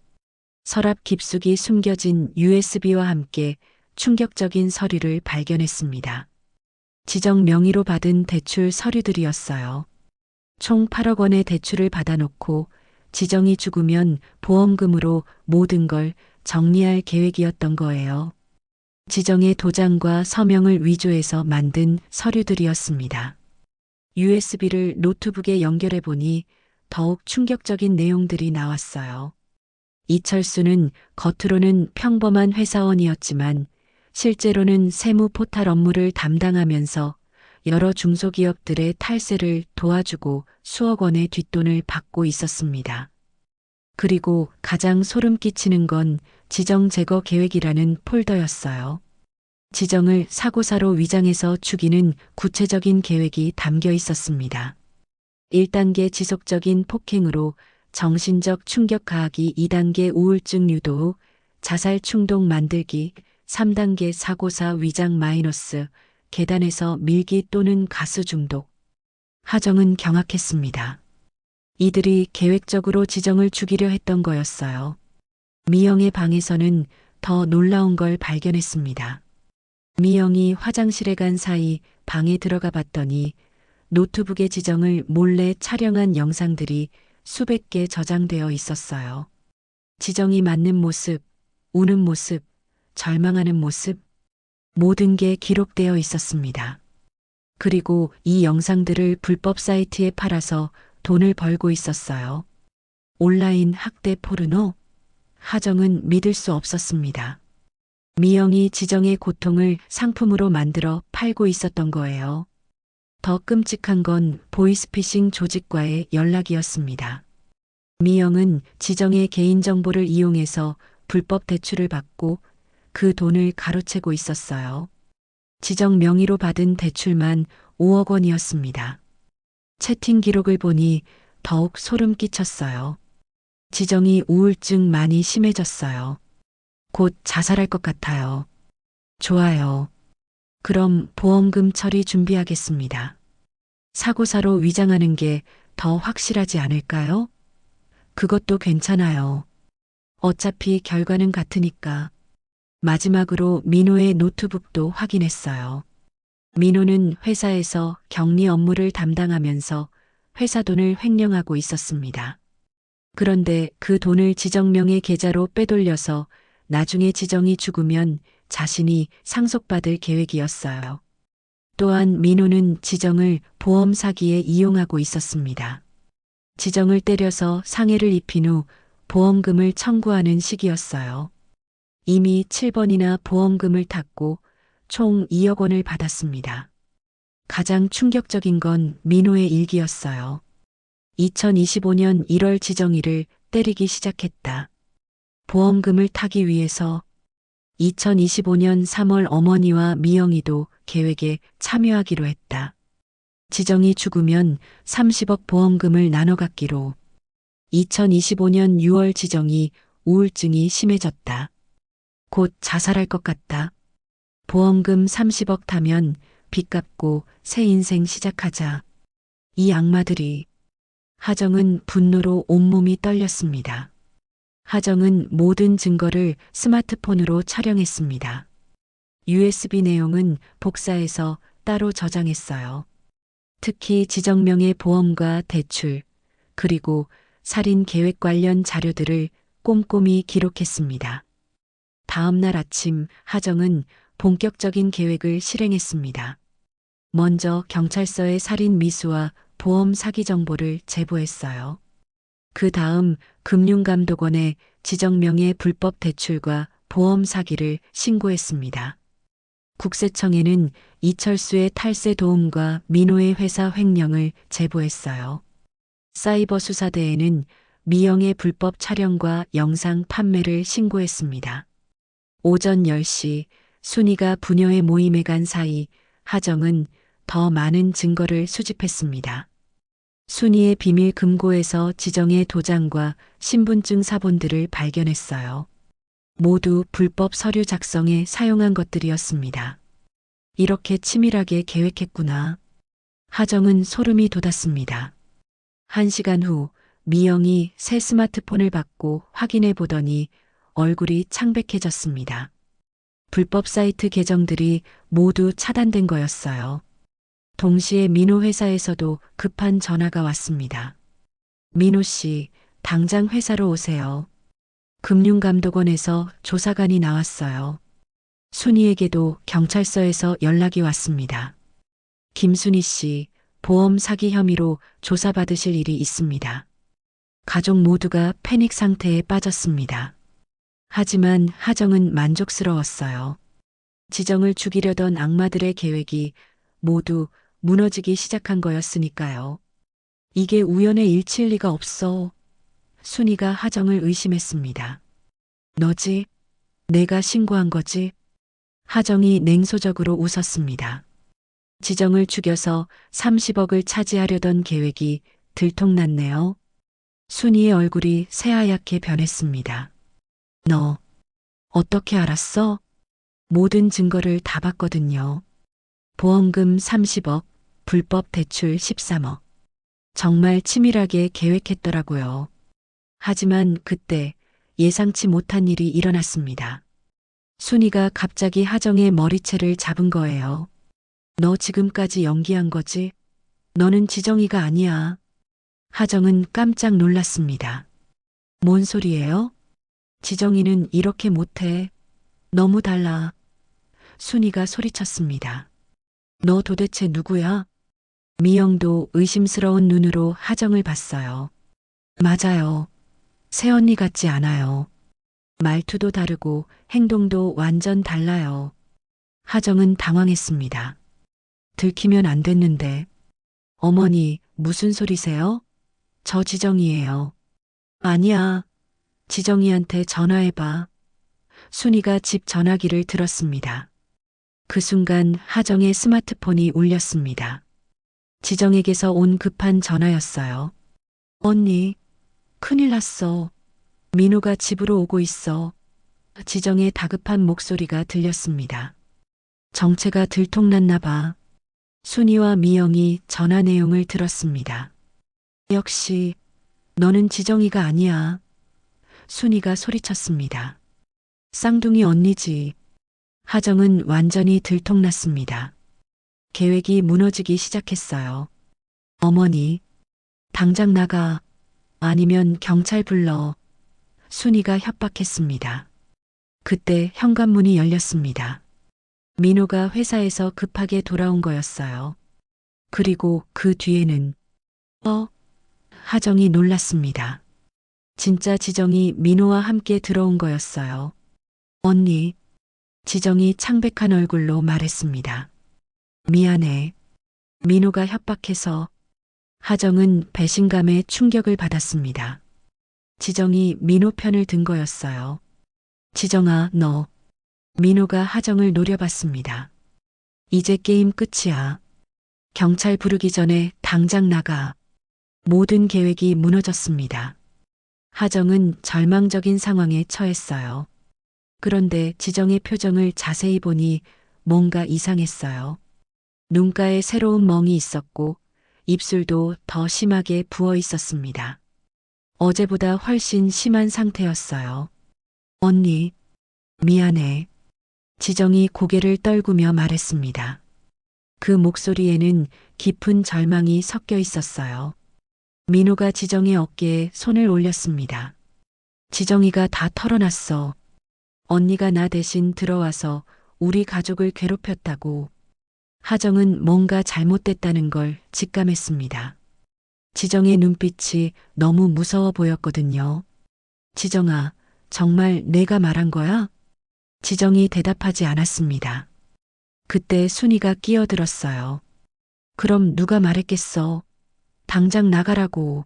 서랍 깊숙이 숨겨진 USB와 함께 충격적인 서류를 발견했습니다. 지정 명의로 받은 대출 서류들이었어요. 총 8억 원의 대출을 받아놓고 지정이 죽으면 보험금으로 모든 걸 정리할 계획이었던 거예요. 지정의 도장과 서명을 위조해서 만든 서류들이었습니다. USB를 노트북에 연결해 보니 더욱 충격적인 내용들이 나왔어요. 이철수는 겉으로는 평범한 회사원이었지만 실제로는 세무 포탈 업무를 담당하면서 여러 중소기업들의 탈세를 도와주고 수억 원의 뒷돈을 받고 있었습니다. 그리고 가장 소름 끼치는 건 지정 제거 계획이라는 폴더였어요. 지정을 사고사로 위장해서 죽이는 구체적인 계획이 담겨 있었습니다. 1단계 지속적인 폭행으로 정신적 충격 가하기, 2단계 우울증 유도 후 자살 충동 만들기, 3단계 사고사 위장 마이너스 계단에서 밀기 또는 가스 중독. 하정은 경악했습니다. 이들이 계획적으로 지정을 죽이려 했던 거였어요. 미영의 방에서는 더 놀라운 걸 발견했습니다. 미영이 화장실에 간 사이 방에 들어가 봤더니 노트북에 지정을 몰래 촬영한 영상들이 수백 개 저장되어 있었어요. 지정이 맞는 모습, 우는 모습, 절망하는 모습, 모든 게 기록되어 있었습니다. 그리고 이 영상들을 불법 사이트에 팔아서 돈을 벌고 있었어요. 온라인 학대 포르노? 하정은 믿을 수 없었습니다. 미영이 지정의 고통을 상품으로 만들어 팔고 있었던 거예요. 더 끔찍한 건 보이스피싱 조직과의 연락이었습니다. 미영은 지정의 개인정보를 이용해서 불법 대출을 받고 그 돈을 가로채고 있었어요. 지정 명의로 받은 대출만 5억 원이었습니다. 채팅 기록을 보니 더욱 소름 끼쳤어요. 지정이 우울증 많이 심해졌어요. 곧 자살할 것 같아요. 좋아요. 그럼 보험금 처리 준비하겠습니다. 사고사로 위장하는 게 더 확실하지 않을까요? 그것도 괜찮아요. 어차피 결과는 같으니까. 마지막으로 민호의 노트북도 확인했어요. 민호는 회사에서 격리 업무를 담당하면서 회사 돈을 횡령하고 있었습니다. 그런데 그 돈을 지정명의 계좌로 빼돌려서 나중에 지정이 죽으면 자신이 상속받을 계획이었어요. 또한 민호는 지정을 보험 사기에 이용하고 있었습니다. 지정을 때려서 상해를 입힌 후 보험금을 청구하는 시기였어요. 이미 7번이나 보험금을 탔고 총 2억 원을 받았습니다. 가장 충격적인 건 민호의 일기였어요. 2025년 1월 지정이를 때리기 시작했다. 보험금을 타기 위해서 2025년 3월 어머니와 미영이도 계획에 참여하기로 했다. 지정이 죽으면 30억 보험금을 나눠 갖기로. 2025년 6월 지정이 우울증이 심해졌다. 곧 자살할 것 같다. 보험금 30억 타면 빚 갚고 새 인생 시작하자. 이 악마들이. 하정은 분노로 온몸이 떨렸습니다. 하정은 모든 증거를 스마트폰으로 촬영했습니다. USB 내용은 복사해서 따로 저장했어요. 특히 지정명의 보험과 대출, 그리고 살인 계획 관련 자료들을 꼼꼼히 기록했습니다. 다음 날 아침 하정은 본격적인 계획을 실행했습니다. 먼저 경찰서에 살인 미수와 보험 사기 정보를 제보했어요. 그 다음 금융감독원에 지정명의 불법 대출과 보험 사기를 신고했습니다. 국세청에는 이철수의 탈세 도움과 민호의 회사 횡령을 제보했어요. 사이버 수사대에는 미영의 불법 촬영과 영상 판매를 신고했습니다. 오전 10시 순이가 부녀의 모임에 간 사이 하정은 더 많은 증거를 수집했습니다. 순이의 비밀 금고에서 지정의 도장과 신분증 사본들을 발견했어요. 모두 불법 서류 작성에 사용한 것들이었습니다. 이렇게 치밀하게 계획했구나. 하정은 소름이 돋았습니다. 1시간 후 미영이 새 스마트폰을 받고 확인해 보더니 얼굴이 창백해졌습니다. 불법 사이트 계정들이 모두 차단된 거였어요. 동시에 민호 회사에서도 급한 전화가 왔습니다. 민호 씨, 당장 회사로 오세요. 금융감독원에서 조사관이 나왔어요. 순이에게도 경찰서에서 연락이 왔습니다. 김순희 씨, 보험 사기 혐의로 조사받으실 일이 있습니다. 가족 모두가 패닉 상태에 빠졌습니다. 하지만 하정은 만족스러웠어요. 지정을 죽이려던 악마들의 계획이 모두 무너지기 시작한 거였으니까요. 이게 우연의 일치일 리가 없어. 순이가 하정을 의심했습니다. 너지? 내가 신고한 거지? 하정이 냉소적으로 웃었습니다. 지정을 죽여서 30억을 차지하려던 계획이 들통났네요. 순이의 얼굴이 새하얗게 변했습니다. 너, 어떻게 알았어? 모든 증거를 다 봤거든요. 보험금 30억, 불법 대출 13억. 정말 치밀하게 계획했더라고요. 하지만 그때 예상치 못한 일이 일어났습니다. 순이가 갑자기 하정의 머리채를 잡은 거예요. 너 지금까지 연기한 거지? 너는 지정이가 아니야. 하정은 깜짝 놀랐습니다. 뭔 소리예요? 지정이는 이렇게 못해. 너무 달라. 순이가 소리쳤습니다. 너 도대체 누구야? 미영도 의심스러운 눈으로 하정을 봤어요. 맞아요. 새언니 같지 않아요. 말투도 다르고 행동도 완전 달라요. 하정은 당황했습니다. 들키면 안 됐는데. 어머니, 무슨 소리세요? 저 지정이에요. 아니야. 지정이한테 전화해봐. 순이가 집 전화기를 들었습니다. 그 순간 하정의 스마트폰이 울렸습니다. 지정에게서 온 급한 전화였어요. 언니, 큰일 났어. 민호가 집으로 오고 있어. 지정의 다급한 목소리가 들렸습니다. 정체가 들통났나 봐. 순이와 미영이 전화 내용을 들었습니다. 역시 너는 지정이가 아니야. 순이가 소리쳤습니다. 쌍둥이 언니지. 하정은 완전히 들통났습니다. 계획이 무너지기 시작했어요. 어머니, 당장 나가. 아니면 경찰 불러. 순이가 협박했습니다. 그때 현관문이 열렸습니다. 민호가 회사에서 급하게 돌아온 거였어요. 그리고 그 뒤에는 하정이 놀랐습니다. 진짜 지정이 민호와 함께 들어온 거였어요. 언니, 지정이 창백한 얼굴로 말했습니다. 미안해. 민호가 협박해서. 하정은 배신감에 충격을 받았습니다. 지정이 민호 편을 든 거였어요. 지정아, 너. 민호가 하정을 노려봤습니다. 이제 게임 끝이야. 경찰 부르기 전에 당장 나가. 모든 계획이 무너졌습니다. 하정은 절망적인 상황에 처했어요. 그런데 지정의 표정을 자세히 보니 뭔가 이상했어요. 눈가에 새로운 멍이 있었고 입술도 더 심하게 부어 있었습니다. 어제보다 훨씬 심한 상태였어요. 언니, 미안해. 지정이 고개를 떨구며 말했습니다. 그 목소리에는 깊은 절망이 섞여 있었어요. 민호가 지정의 어깨에 손을 올렸습니다. 지정이가 다 털어놨어. 언니가 나 대신 들어와서 우리 가족을 괴롭혔다고. 하정은 뭔가 잘못됐다는 걸 직감했습니다. 지정의 눈빛이 너무 무서워 보였거든요. 지정아, 정말 내가 말한 거야? 지정이 대답하지 않았습니다. 그때 순이가 끼어들었어요. 그럼 누가 말했겠어? 당장 나가라고.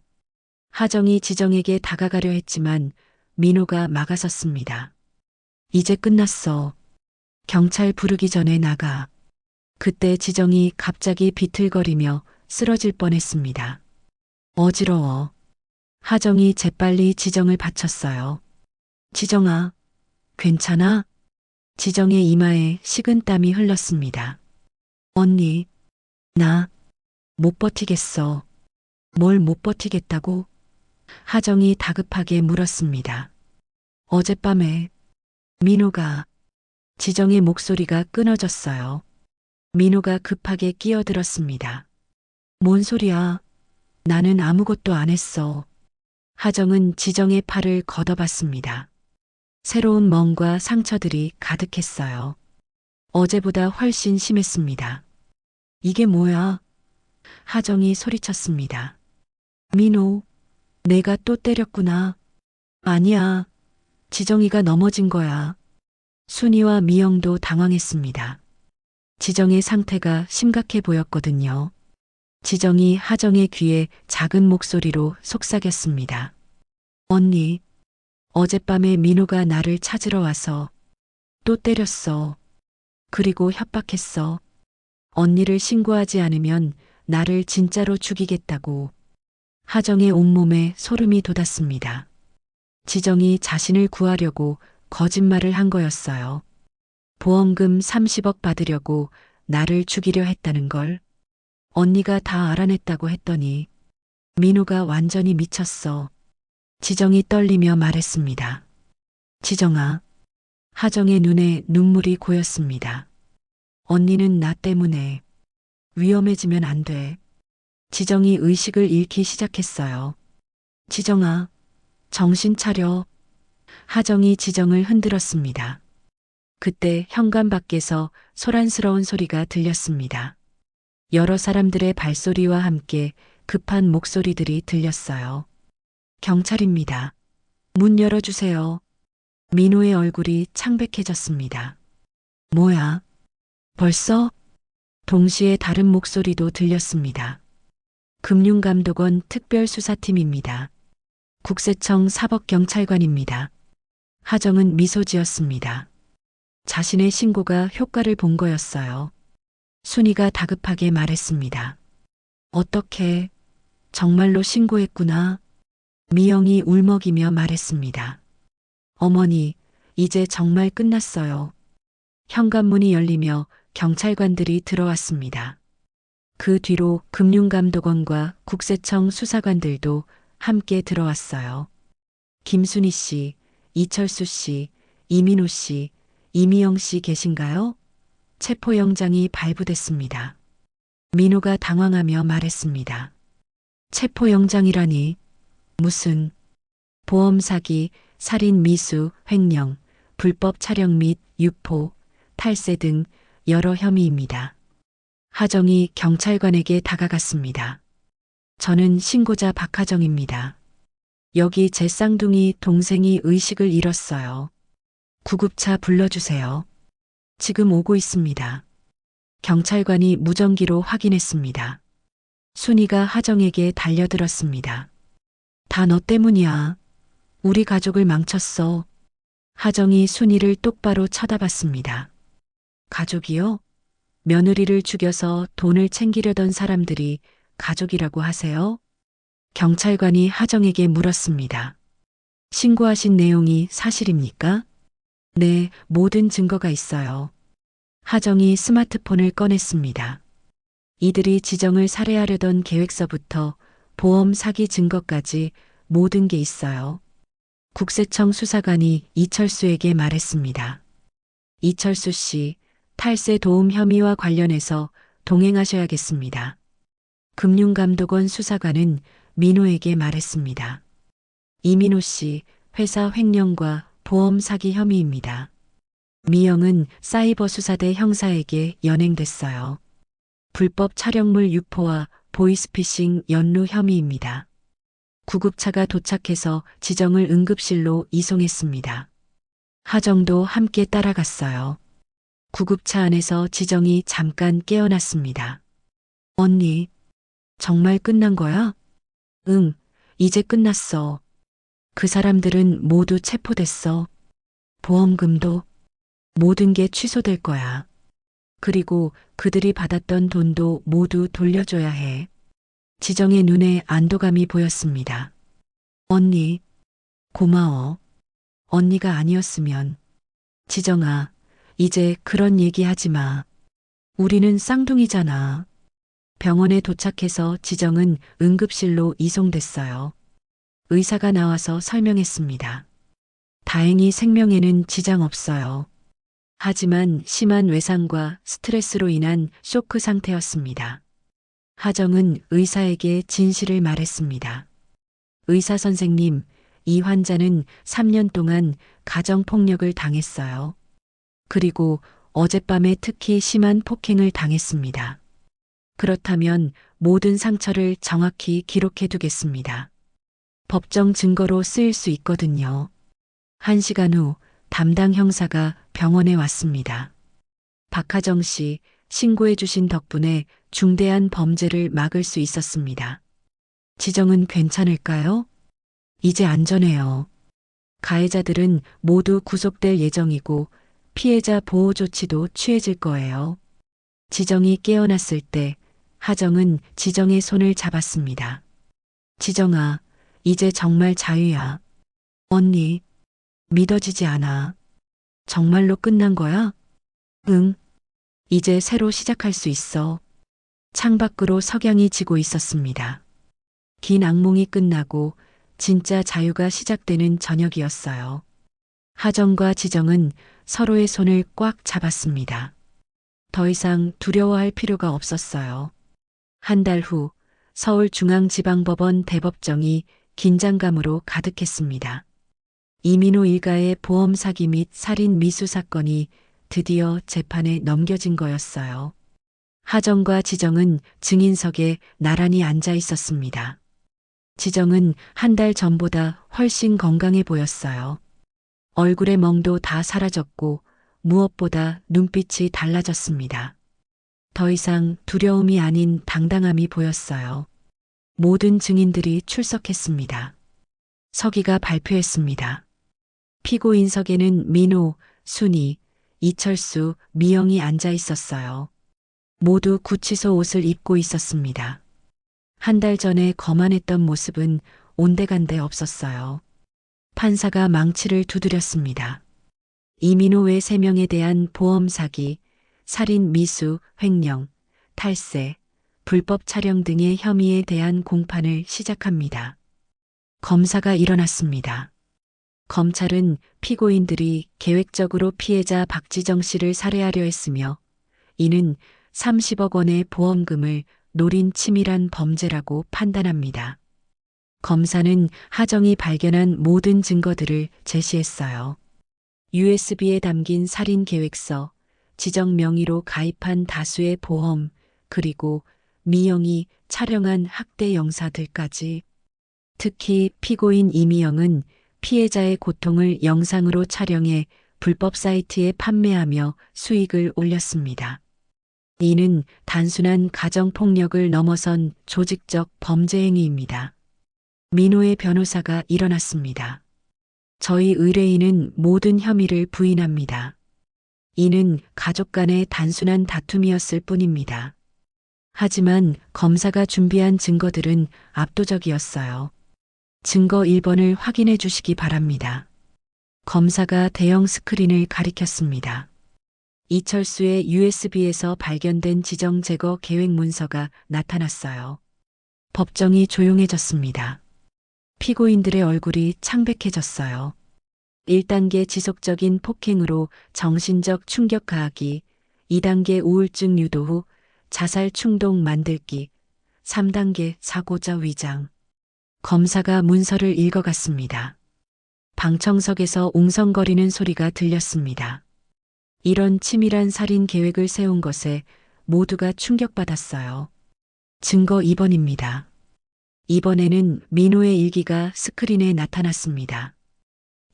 하정이 지정에게 다가가려 했지만 민호가 막아섰습니다. 이제 끝났어. 경찰 부르기 전에 나가. 그때 지정이 갑자기 비틀거리며 쓰러질 뻔했습니다. 어지러워. 하정이 재빨리 지정을 받쳤어요. 지정아, 괜찮아? 지정의 이마에 식은땀이 흘렀습니다. 언니, 나 못 버티겠어. 뭘 못 버티겠다고? 하정이 다급하게 물었습니다. 어젯밤에 민호가 지정의 목소리가 끊어졌어요. 민호가 급하게 끼어들었습니다. 뭔 소리야? 나는 아무것도 안 했어. 하정은 지정의 팔을 걷어봤습니다. 새로운 멍과 상처들이 가득했어요. 어제보다 훨씬 심했습니다. 이게 뭐야? 하정이 소리쳤습니다. 민호, 내가 또 때렸구나. 아니야. 지정이가 넘어진 거야. 순이와 미영도 당황했습니다. 지정의 상태가 심각해 보였거든요. 지정이 하정의 귀에 작은 목소리로 속삭였습니다. 언니, 어젯밤에 민호가 나를 찾으러 와서 또 때렸어. 그리고 협박했어. 언니를 신고하지 않으면 나를 진짜로 죽이겠다고. 하정의 온몸에 소름이 돋았습니다. 지정이 자신을 구하려고 거짓말을 한 거였어요. 보험금 30억 받으려고 나를 죽이려 했다는 걸. 언니가 다 알아냈다고 했더니 민호가 완전히 미쳤어. 지정이 떨리며 말했습니다. 지정아. 하정의 눈에 눈물이 고였습니다. 언니는 나 때문에 위험해지면 안 돼. 지정이 의식을 잃기 시작했어요. 지정아, 정신 차려. 하정이 지정을 흔들었습니다. 그때 현관 밖에서 소란스러운 소리가 들렸습니다. 여러 사람들의 발소리와 함께 급한 목소리들이 들렸어요. 경찰입니다. 문 열어주세요. 민호의 얼굴이 창백해졌습니다. 뭐야? 벌써? 동시에 다른 목소리도 들렸습니다. 금융감독원 특별수사팀입니다. 국세청 사법경찰관입니다. 하정은 미소 지었습니다. 자신의 신고가 효과를 본 거였어요. 순이가 다급하게 말했습니다. 어떻게, 정말로 신고했구나. 미영이 울먹이며 말했습니다. 어머니, 이제 정말 끝났어요. 현관문이 열리며 경찰관들이 들어왔습니다. 그 뒤로 금융감독원과 국세청 수사관들도 함께 들어왔어요. 김순희 씨, 이철수 씨, 이민호 씨, 이미영 씨 계신가요? 체포영장이 발부됐습니다. 민호가 당황하며 말했습니다. 체포영장이라니. 무슨 보험 사기, 살인 미수, 횡령, 불법 촬영 및 유포, 탈세 등 여러 혐의입니다. 하정이 경찰관에게 다가갔습니다. 저는 신고자 박하정입니다. 여기 제 쌍둥이 동생이 의식을 잃었어요. 구급차 불러주세요. 지금 오고 있습니다. 경찰관이 무전기로 확인했습니다. 순이가 하정에게 달려들었습니다. 다 너 때문이야. 우리 가족을 망쳤어. 하정이 순이를 똑바로 쳐다봤습니다. 가족이요? 며느리를 죽여서 돈을 챙기려던 사람들이 가족이라고 하세요? 경찰관이 하정에게 물었습니다. 신고하신 내용이 사실입니까? 네, 모든 증거가 있어요. 하정이 스마트폰을 꺼냈습니다. 이들이 지정을 살해하려던 계획서부터 보험 사기 증거까지 모든 게 있어요. 국세청 수사관이 이철수에게 말했습니다. 이철수 씨, 탈세 도움 혐의와 관련해서 동행하셔야겠습니다. 금융감독원 수사관은 민호에게 말했습니다. 이민호 씨, 회사 횡령과 보험 사기 혐의입니다. 미영은 사이버 수사대 형사에게 연행됐어요. 불법 촬영물 유포와 보이스피싱 연루 혐의입니다. 구급차가 도착해서 지정을 응급실로 이송했습니다. 하정도 함께 따라갔어요. 구급차 안에서 지정이 잠깐 깨어났습니다. 언니, 정말 끝난 거야? 응, 이제 끝났어. 그 사람들은 모두 체포됐어. 보험금도 모든 게 취소될 거야. 그리고 그들이 받았던 돈도 모두 돌려줘야 해. 지정의 눈에 안도감이 보였습니다. 언니, 고마워. 언니가 아니었으면. 지정아, 이제 그런 얘기 하지 마. 우리는 쌍둥이잖아. 병원에 도착해서 지정은 응급실로 이송됐어요. 의사가 나와서 설명했습니다. 다행히 생명에는 지장 없어요. 하지만 심한 외상과 스트레스로 인한 쇼크 상태였습니다. 하정은 의사에게 진실을 말했습니다. 의사 선생님, 이 환자는 3년 동안 가정폭력을 당했어요. 그리고 어젯밤에 특히 심한 폭행을 당했습니다. 그렇다면 모든 상처를 정확히 기록해 두겠습니다. 법정 증거로 쓰일 수 있거든요. 1시간 후 담당 형사가 병원에 왔습니다. 박하정 씨, 신고해 주신 덕분에 중대한 범죄를 막을 수 있었습니다. 지정은 괜찮을까요? 이제 안전해요. 가해자들은 모두 구속될 예정이고 피해자 보호 조치도 취해질 거예요. 지정이 깨어났을 때 하정은 지정의 손을 잡았습니다. 지정아, 이제 정말 자유야. 언니, 믿어지지 않아. 정말로 끝난 거야? 응. 이제 새로 시작할 수 있어. 창밖으로 석양이 지고 있었습니다. 긴 악몽이 끝나고 진짜 자유가 시작되는 저녁이었어요. 하정과 지정은 서로의 손을 꽉 잡았습니다. 더 이상 두려워할 필요가 없었어요. 한 달 후 서울중앙지방법원 대법정이 긴장감으로 가득했습니다. 이민호 일가의 보험 사기 및 살인 미수 사건이 드디어 재판에 넘겨진 거였어요. 하정과 지정은 증인석에 나란히 앉아 있었습니다. 지정은 한 달 전보다 훨씬 건강해 보였어요. 얼굴의 멍도 다 사라졌고 무엇보다 눈빛이 달라졌습니다. 더 이상 두려움이 아닌 당당함이 보였어요. 모든 증인들이 출석했습니다. 서기가 발표했습니다. 피고인석에는 민호, 순이, 이철수, 미영이 앉아 있었어요. 모두 구치소 옷을 입고 있었습니다. 한 달 전에 거만했던 모습은 온데간데 없었어요. 판사가 망치를 두드렸습니다. 이민호 외 3명에 대한 보험 사기, 살인 미수, 횡령, 탈세, 불법 촬영 등의 혐의에 대한 공판을 시작합니다. 검사가 일어났습니다. 검찰은 피고인들이 계획적으로 피해자 박지정 씨를 살해하려 했으며 이는 30억 원의 보험금을 노린 치밀한 범죄라고 판단합니다. 검사는 하정이 발견한 모든 증거들을 제시했어요. USB에 담긴 살인 계획서, 지정 명의로 가입한 다수의 보험, 그리고 미영이 촬영한 학대 영사들까지. 특히 피고인 이미영은 피해자의 고통을 영상으로 촬영해 불법 사이트에 판매하며 수익을 올렸습니다. 이는 단순한 가정폭력을 넘어선 조직적 범죄 행위입니다. 민호의 변호사가 일어났습니다. 저희 의뢰인은 모든 혐의를 부인합니다. 이는 가족 간의 단순한 다툼이었을 뿐입니다. 하지만 검사가 준비한 증거들은 압도적이었어요. 증거 1번을 확인해 주시기 바랍니다. 검사가 대형 스크린을 가리켰습니다. 이철수의 USB에서 발견된 지정 제거 계획 문서가 나타났어요. 법정이 조용해졌습니다. 피고인들의 얼굴이 창백해졌어요. 1단계 지속적인 폭행으로 정신적 충격 가하기, 2단계 우울증 유도 후 자살 충동 만들기, 3단계 사고자 위장. 검사가 문서를 읽어갔습니다. 방청석에서 웅성거리는 소리가 들렸습니다. 이런 치밀한 살인 계획을 세운 것에 모두가 충격받았어요. 증거 2번입니다. 이번에는 민호의 일기가 스크린에 나타났습니다.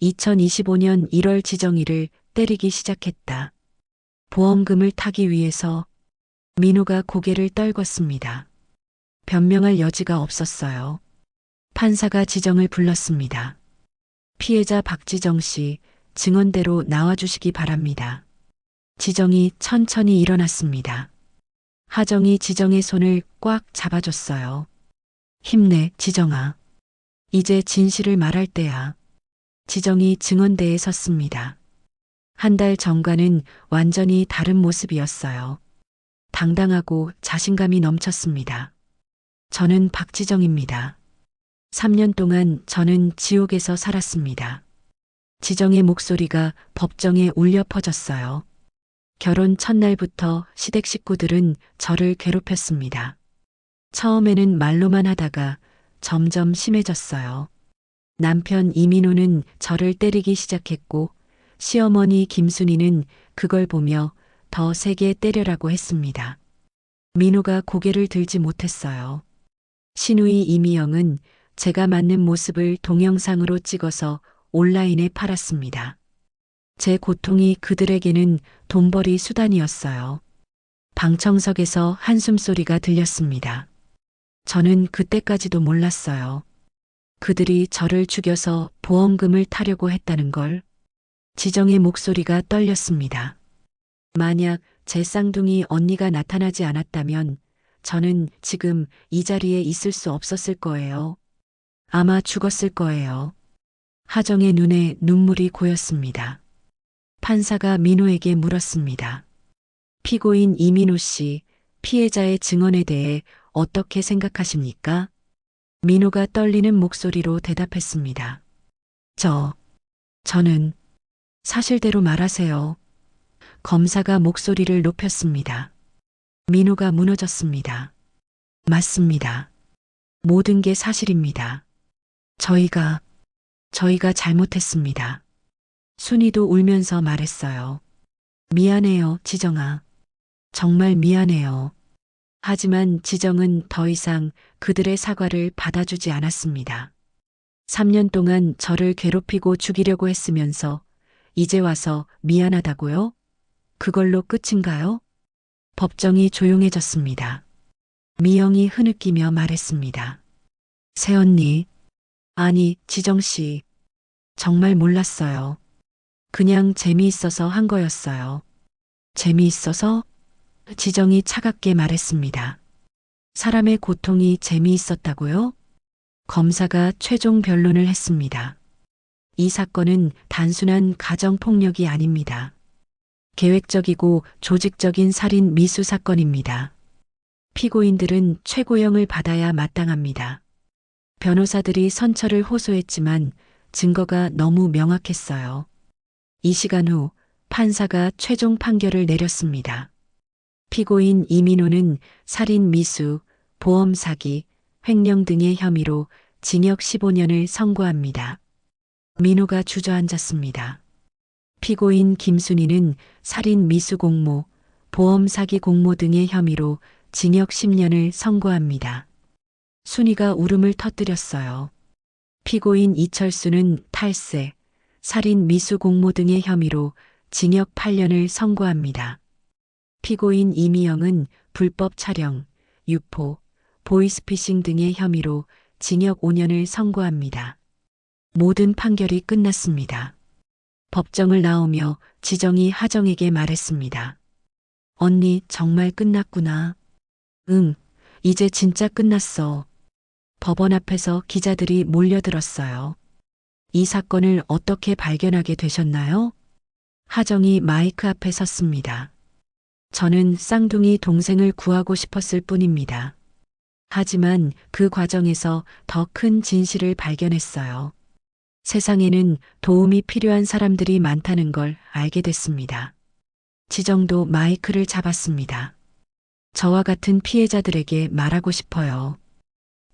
2025년 1월 지정일을 때리기 시작했다. 보험금을 타기 위해서. 민호가 고개를 떨궜습니다. 변명할 여지가 없었어요. 판사가 지정을 불렀습니다. 피해자 박지정 씨, 증언대로 나와주시기 바랍니다. 지정이 천천히 일어났습니다. 하정이 지정의 손을 꽉 잡아줬어요. 힘내, 지정아. 이제 진실을 말할 때야. 지정이 증언대에 섰습니다. 한 달 전과는 완전히 다른 모습이었어요. 당당하고 자신감이 넘쳤습니다. 저는 박지정입니다. 3년 동안 저는 지옥에서 살았습니다. 지정의 목소리가 법정에 울려 퍼졌어요. 결혼 첫날부터 시댁 식구들은 저를 괴롭혔습니다. 처음에는 말로만 하다가 점점 심해졌어요. 남편 이민호는 저를 때리기 시작했고 시어머니 김순희는 그걸 보며 더 세게 때려라고 했습니다. 민호가 고개를 들지 못했어요. 시누이 이미영은 제가 맞는 모습을 동영상으로 찍어서 온라인에 팔았습니다. 제 고통이 그들에게는 돈벌이 수단이었어요. 방청석에서 한숨소리가 들렸습니다. 저는 그때까지도 몰랐어요. 그들이 저를 죽여서 보험금을 타려고 했다는 걸. 지정의 목소리가 떨렸습니다. 만약 제 쌍둥이 언니가 나타나지 않았다면 저는 지금 이 자리에 있을 수 없었을 거예요. 아마 죽었을 거예요. 하정의 눈에 눈물이 고였습니다. 판사가 민호에게 물었습니다. 피고인 이민호 씨, 피해자의 증언에 대해 어떻게 생각하십니까? 민호가 떨리는 목소리로 대답했습니다. 저는 사실대로 말하세요. 검사가 목소리를 높였습니다. 민호가 무너졌습니다. 맞습니다. 모든 게 사실입니다. 저희가 잘못했습니다. 순이도 울면서 말했어요. 미안해요, 지정아. 정말 미안해요. 하지만 지정은 더 이상 그들의 사과를 받아주지 않았습니다. 3년 동안 저를 괴롭히고 죽이려고 했으면서 이제 와서 미안하다고요? 그걸로 끝인가요? 법정이 조용해졌습니다. 미영이 흐느끼며 말했습니다. 새언니, 아니, 지정씨. 정말 몰랐어요. 그냥 재미있어서 한 거였어요. 재미있어서? 지정이 차갑게 말했습니다. 사람의 고통이 재미있었다고요? 검사가 최종 변론을 했습니다. 이 사건은 단순한 가정폭력이 아닙니다. 계획적이고 조직적인 살인 미수 사건입니다. 피고인들은 최고형을 받아야 마땅합니다. 변호사들이 선처를 호소했지만 증거가 너무 명확했어요. 이 시간 후 판사가 최종 판결을 내렸습니다. 피고인 이민호는 살인 미수, 보험 사기, 횡령 등의 혐의로 징역 15년을 선고합니다. 민호가 주저앉았습니다. 피고인 김순희는 살인 미수 공모, 보험 사기 공모 등의 혐의로 징역 10년을 선고합니다. 순희가 울음을 터뜨렸어요. 피고인 이철수는 탈세, 살인 미수 공모 등의 혐의로 징역 8년을 선고합니다. 피고인 이미영은 불법 촬영, 유포, 보이스피싱 등의 혐의로 징역 5년을 선고합니다. 모든 판결이 끝났습니다. 법정을 나오며 지정이 하정에게 말했습니다. 언니 정말 끝났구나. 응, 이제 진짜 끝났어. 법원 앞에서 기자들이 몰려들었어요. 이 사건을 어떻게 발견하게 되셨나요? 하정이 마이크 앞에 섰습니다. 저는 쌍둥이 동생을 구하고 싶었을 뿐입니다. 하지만 그 과정에서 더 큰 진실을 발견했어요. 세상에는 도움이 필요한 사람들이 많다는 걸 알게 됐습니다. 지정도 마이크를 잡았습니다. 저와 같은 피해자들에게 말하고 싶어요.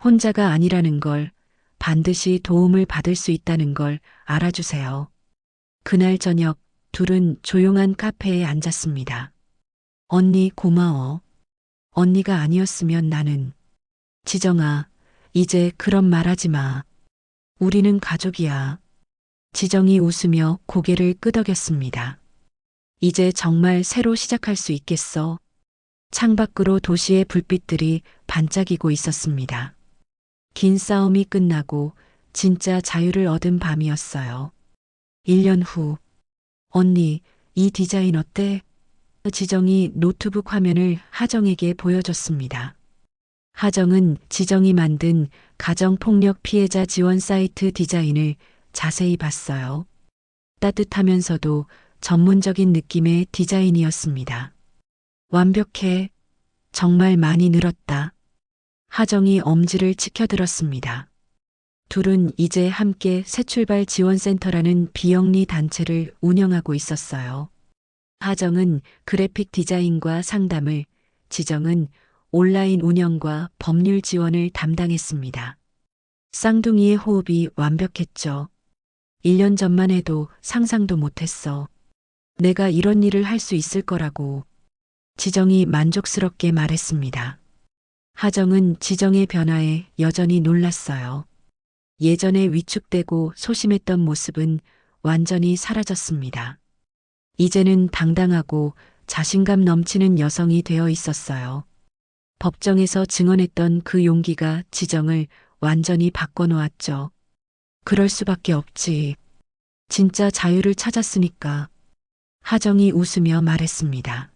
혼자가 아니라는 걸, 반드시 도움을 받을 수 있다는 걸 알아주세요. 그날 저녁 둘은 조용한 카페에 앉았습니다. 언니 고마워. 언니가 아니었으면 나는. 지정아, 이제 그런 말 하지 마. 우리는 가족이야. 지정이 웃으며 고개를 끄덕였습니다. 이제 정말 새로 시작할 수 있겠어. 창밖으로 도시의 불빛들이 반짝이고 있었습니다. 긴 싸움이 끝나고 진짜 자유를 얻은 밤이었어요. 1년 후, 언니, 이 디자인 어때? 지정이 노트북 화면을 하정에게 보여줬습니다. 하정은 지정이 만든 가정폭력 피해자 지원 사이트 디자인을 자세히 봤어요. 따뜻하면서도 전문적인 느낌의 디자인이었습니다. 완벽해. 정말 많이 늘었다. 하정이 엄지를 치켜들었습니다. 둘은 이제 함께 새출발 지원센터라는 비영리 단체를 운영하고 있었어요. 하정은 그래픽 디자인과 상담을, 지정은 온라인 운영과 법률 지원을 담당했습니다. 쌍둥이의 호흡이 완벽했죠. 1년 전만 해도 상상도 못했어. 내가 이런 일을 할 수 있을 거라고. 지정이 만족스럽게 말했습니다. 하정은 지정의 변화에 여전히 놀랐어요. 예전에 위축되고 소심했던 모습은 완전히 사라졌습니다. 이제는 당당하고 자신감 넘치는 여성이 되어 있었어요. 법정에서 증언했던 그 용기가 지정을 완전히 바꿔놓았죠. 그럴 수밖에 없지. 진짜 자유를 찾았으니까. 하정이 웃으며 말했습니다.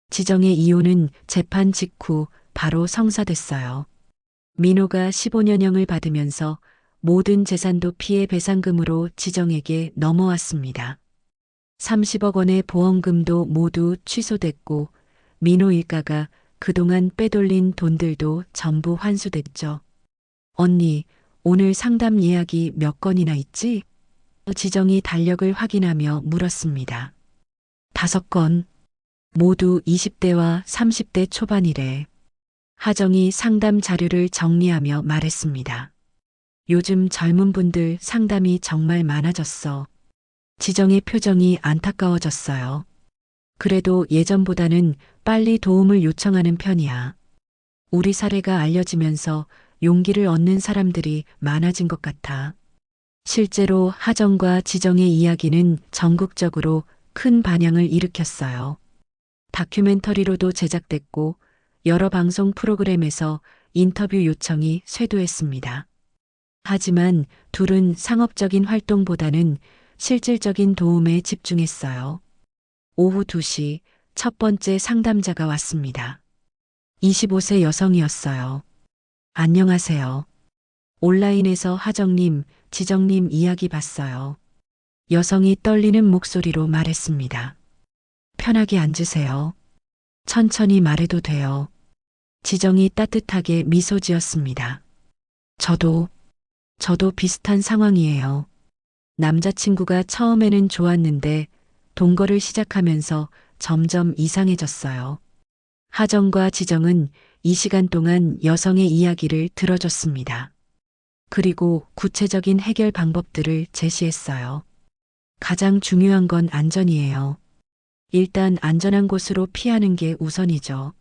지정의 이혼은 재판 직후 바로 성사됐어요. 민호가 15년형을 받으면서 모든 재산도 피해 배상금으로 지정에게 넘어왔습니다. 30억 원의 보험금도 모두 취소됐고 민호 일가가 그동안 빼돌린 돈들도 전부 환수됐죠. 언니, 오늘 상담 예약이 몇 건이나 있지? 지정이 달력을 확인하며 물었습니다. 5건. 모두 20대와 30대 초반이래. 하정이 상담 자료를 정리하며 말했습니다. 요즘 젊은 분들 상담이 정말 많아졌어. 지정의 표정이 안타까워졌어요. 그래도 예전보다는 빨리 도움을 요청하는 편이야. 우리 사례가 알려지면서 용기를 얻는 사람들이 많아진 것 같아. 실제로 하정과 지정의 이야기는 전국적으로 큰 반향을 일으켰어요. 다큐멘터리로도 제작됐고 여러 방송 프로그램에서 인터뷰 요청이 쇄도했습니다. 하지만 둘은 상업적인 활동보다는 실질적인 도움에 집중했어요. 오후 2시 첫 번째 상담자가 왔습니다. 25세 여성이었어요. 안녕하세요. 온라인에서 하정님, 지정님 이야기 봤어요. 여성이 떨리는 목소리로 말했습니다. 편하게 앉으세요. 천천히 말해도 돼요. 지정이 따뜻하게 미소 지었습니다. 저도 비슷한 상황이에요. 남자친구가 처음에는 좋았는데 동거를 시작하면서 점점 이상해졌어요. 하정과 지정은 이 시간 동안 여성의 이야기를 들어줬습니다. 그리고 구체적인 해결 방법들을 제시했어요. 가장 중요한 건 안전이에요. 일단 안전한 곳으로 피하는 게 우선이죠.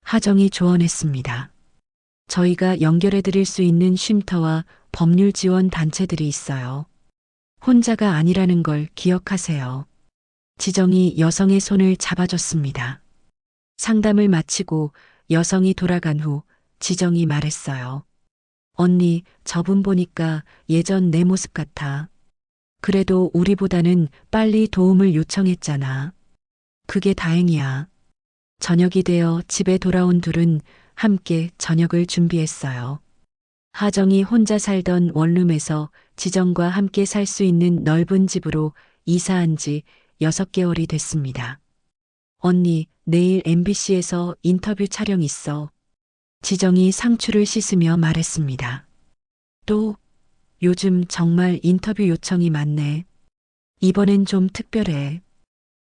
하정이 조언했습니다. 저희가 연결해 드릴 수 있는 쉼터와 법률 지원 단체들이 있어요. 혼자가 아니라는 걸 기억하세요. 지정이 여성의 손을 잡아줬습니다. 상담을 마치고 여성이 돌아간 후 지정이 말했어요. 언니, 저분 보니까 예전 내 모습 같아. 그래도 우리보다는 빨리 도움을 요청했잖아. 그게 다행이야. 저녁이 되어 집에 돌아온 둘은 함께 저녁을 준비했어요. 하정이 혼자 살던 원룸에서 지정과 함께 살 수 있는 넓은 집으로 이사한 지 6개월이 됐습니다. 언니, 내일 MBC에서 인터뷰 촬영 있어. 지정이 상추를 씻으며 말했습니다. 또, 요즘 정말 인터뷰 요청이 많네. 이번엔 좀 특별해.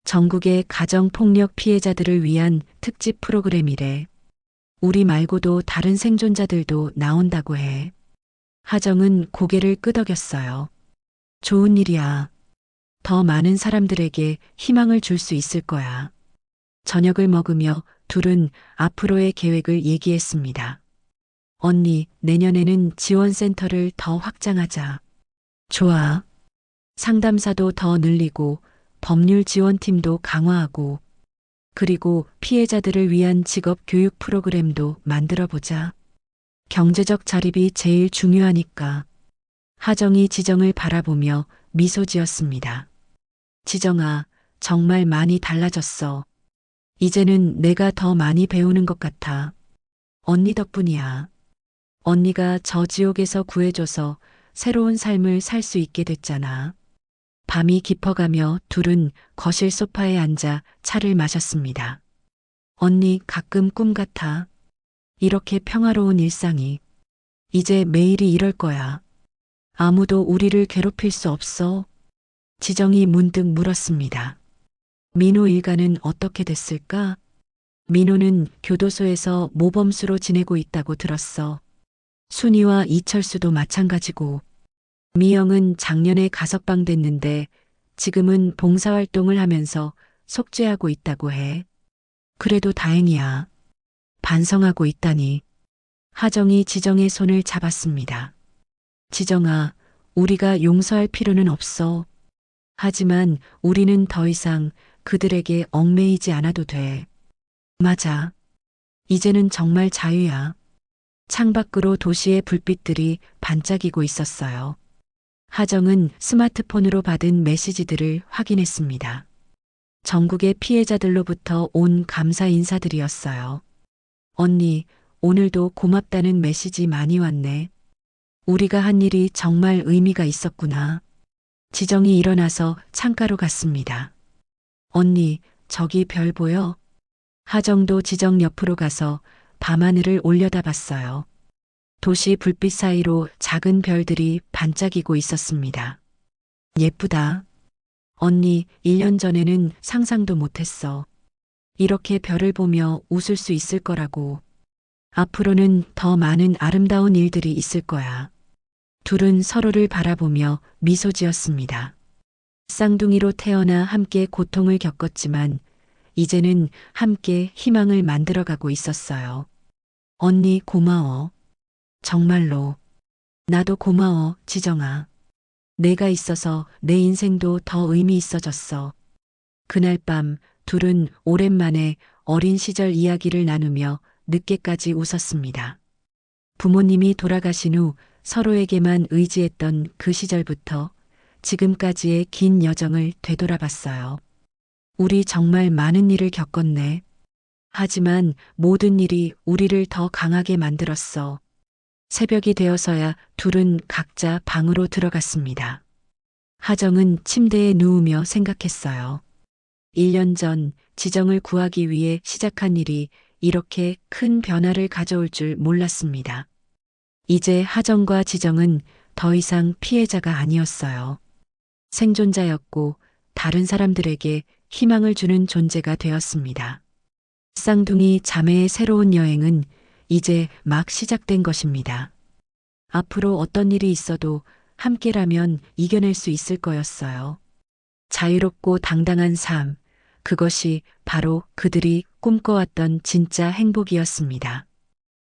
전국의 가정폭력 피해자들을 위한 특집 프로그램이래. 우리 말고도 다른 생존자들도 나온다고 해. 하정은 고개를 끄덕였어요. 좋은 일이야. 더 많은 사람들에게 희망을 줄 수 있을 거야. 저녁을 먹으며 둘은 앞으로의 계획을 얘기했습니다. 언니, 내년에는 지원센터를 더 확장하자. 좋아. 상담사도 더 늘리고 법률 지원팀도 강화하고 그리고 피해자들을 위한 직업 교육 프로그램도 만들어보자. 경제적 자립이 제일 중요하니까. 하정이 지정을 바라보며 미소 지었습니다. 지정아, 정말 많이 달라졌어. 이제는 내가 더 많이 배우는 것 같아. 언니 덕분이야. 언니가 저 지옥에서 구해줘서 새로운 삶을 살 수 있게 됐잖아. 밤이 깊어가며 둘은 거실 소파에 앉아 차를 마셨습니다. 언니 가끔 꿈 같아. 이렇게 평화로운 일상이. 이제 매일이 이럴 거야. 아무도 우리를 괴롭힐 수 없어. 지정이 문득 물었습니다. 민호 일가는 어떻게 됐을까? 민호는 교도소에서 모범수로 지내고 있다고 들었어. 순이와 이철수도 마찬가지고. 미영은 작년에 가석방 됐는데 지금은 봉사활동을 하면서 속죄하고 있다고 해. 그래도 다행이야. 반성하고 있다니. 하정이 지정의 손을 잡았습니다. 지정아, 우리가 용서할 필요는 없어. 하지만 우리는 더 이상 그들에게 얽매이지 않아도 돼. 맞아. 이제는 정말 자유야. 창밖으로 도시의 불빛들이 반짝이고 있었어요. 하정은 스마트폰으로 받은 메시지들을 확인했습니다. 전국의 피해자들로부터 온 감사 인사들이었어요. 언니, 오늘도 고맙다는 메시지 많이 왔네. 우리가 한 일이 정말 의미가 있었구나. 지정이 일어나서 창가로 갔습니다. 언니, 저기 별 보여? 하정도 지정 옆으로 가서 밤하늘을 올려다봤어요. 도시 불빛 사이로 작은 별들이 반짝이고 있었습니다. 예쁘다. 언니, 1년 전에는 상상도 못했어. 이렇게 별을 보며 웃을 수 있을 거라고. 앞으로는 더 많은 아름다운 일들이 있을 거야. 둘은 서로를 바라보며 미소 지었습니다. 쌍둥이로 태어나 함께 고통을 겪었지만 이제는 함께 희망을 만들어가고 있었어요. 언니 고마워. 정말로. 나도 고마워, 지정아. 내가 있어서 내 인생도 더 의미 있어졌어. 그날 밤 둘은 오랜만에 어린 시절 이야기를 나누며 늦게까지 웃었습니다. 부모님이 돌아가신 후 서로에게만 의지했던 그 시절부터 지금까지의 긴 여정을 되돌아봤어요. 우리 정말 많은 일을 겪었네. 하지만 모든 일이 우리를 더 강하게 만들었어. 새벽이 되어서야 둘은 각자 방으로 들어갔습니다. 하정은 침대에 누우며 생각했어요. 1년 전 지정을 구하기 위해 시작한 일이 이렇게 큰 변화를 가져올 줄 몰랐습니다. 이제 하정과 지정은 더 이상 피해자가 아니었어요. 생존자였고 다른 사람들에게 희망을 주는 존재가 되었습니다. 쌍둥이 자매의 새로운 여행은 이제 막 시작된 것입니다. 앞으로 어떤 일이 있어도 함께라면 이겨낼 수 있을 거였어요. 자유롭고 당당한 삶, 그것이 바로 그들이 꿈꿔왔던 진짜 행복이었습니다.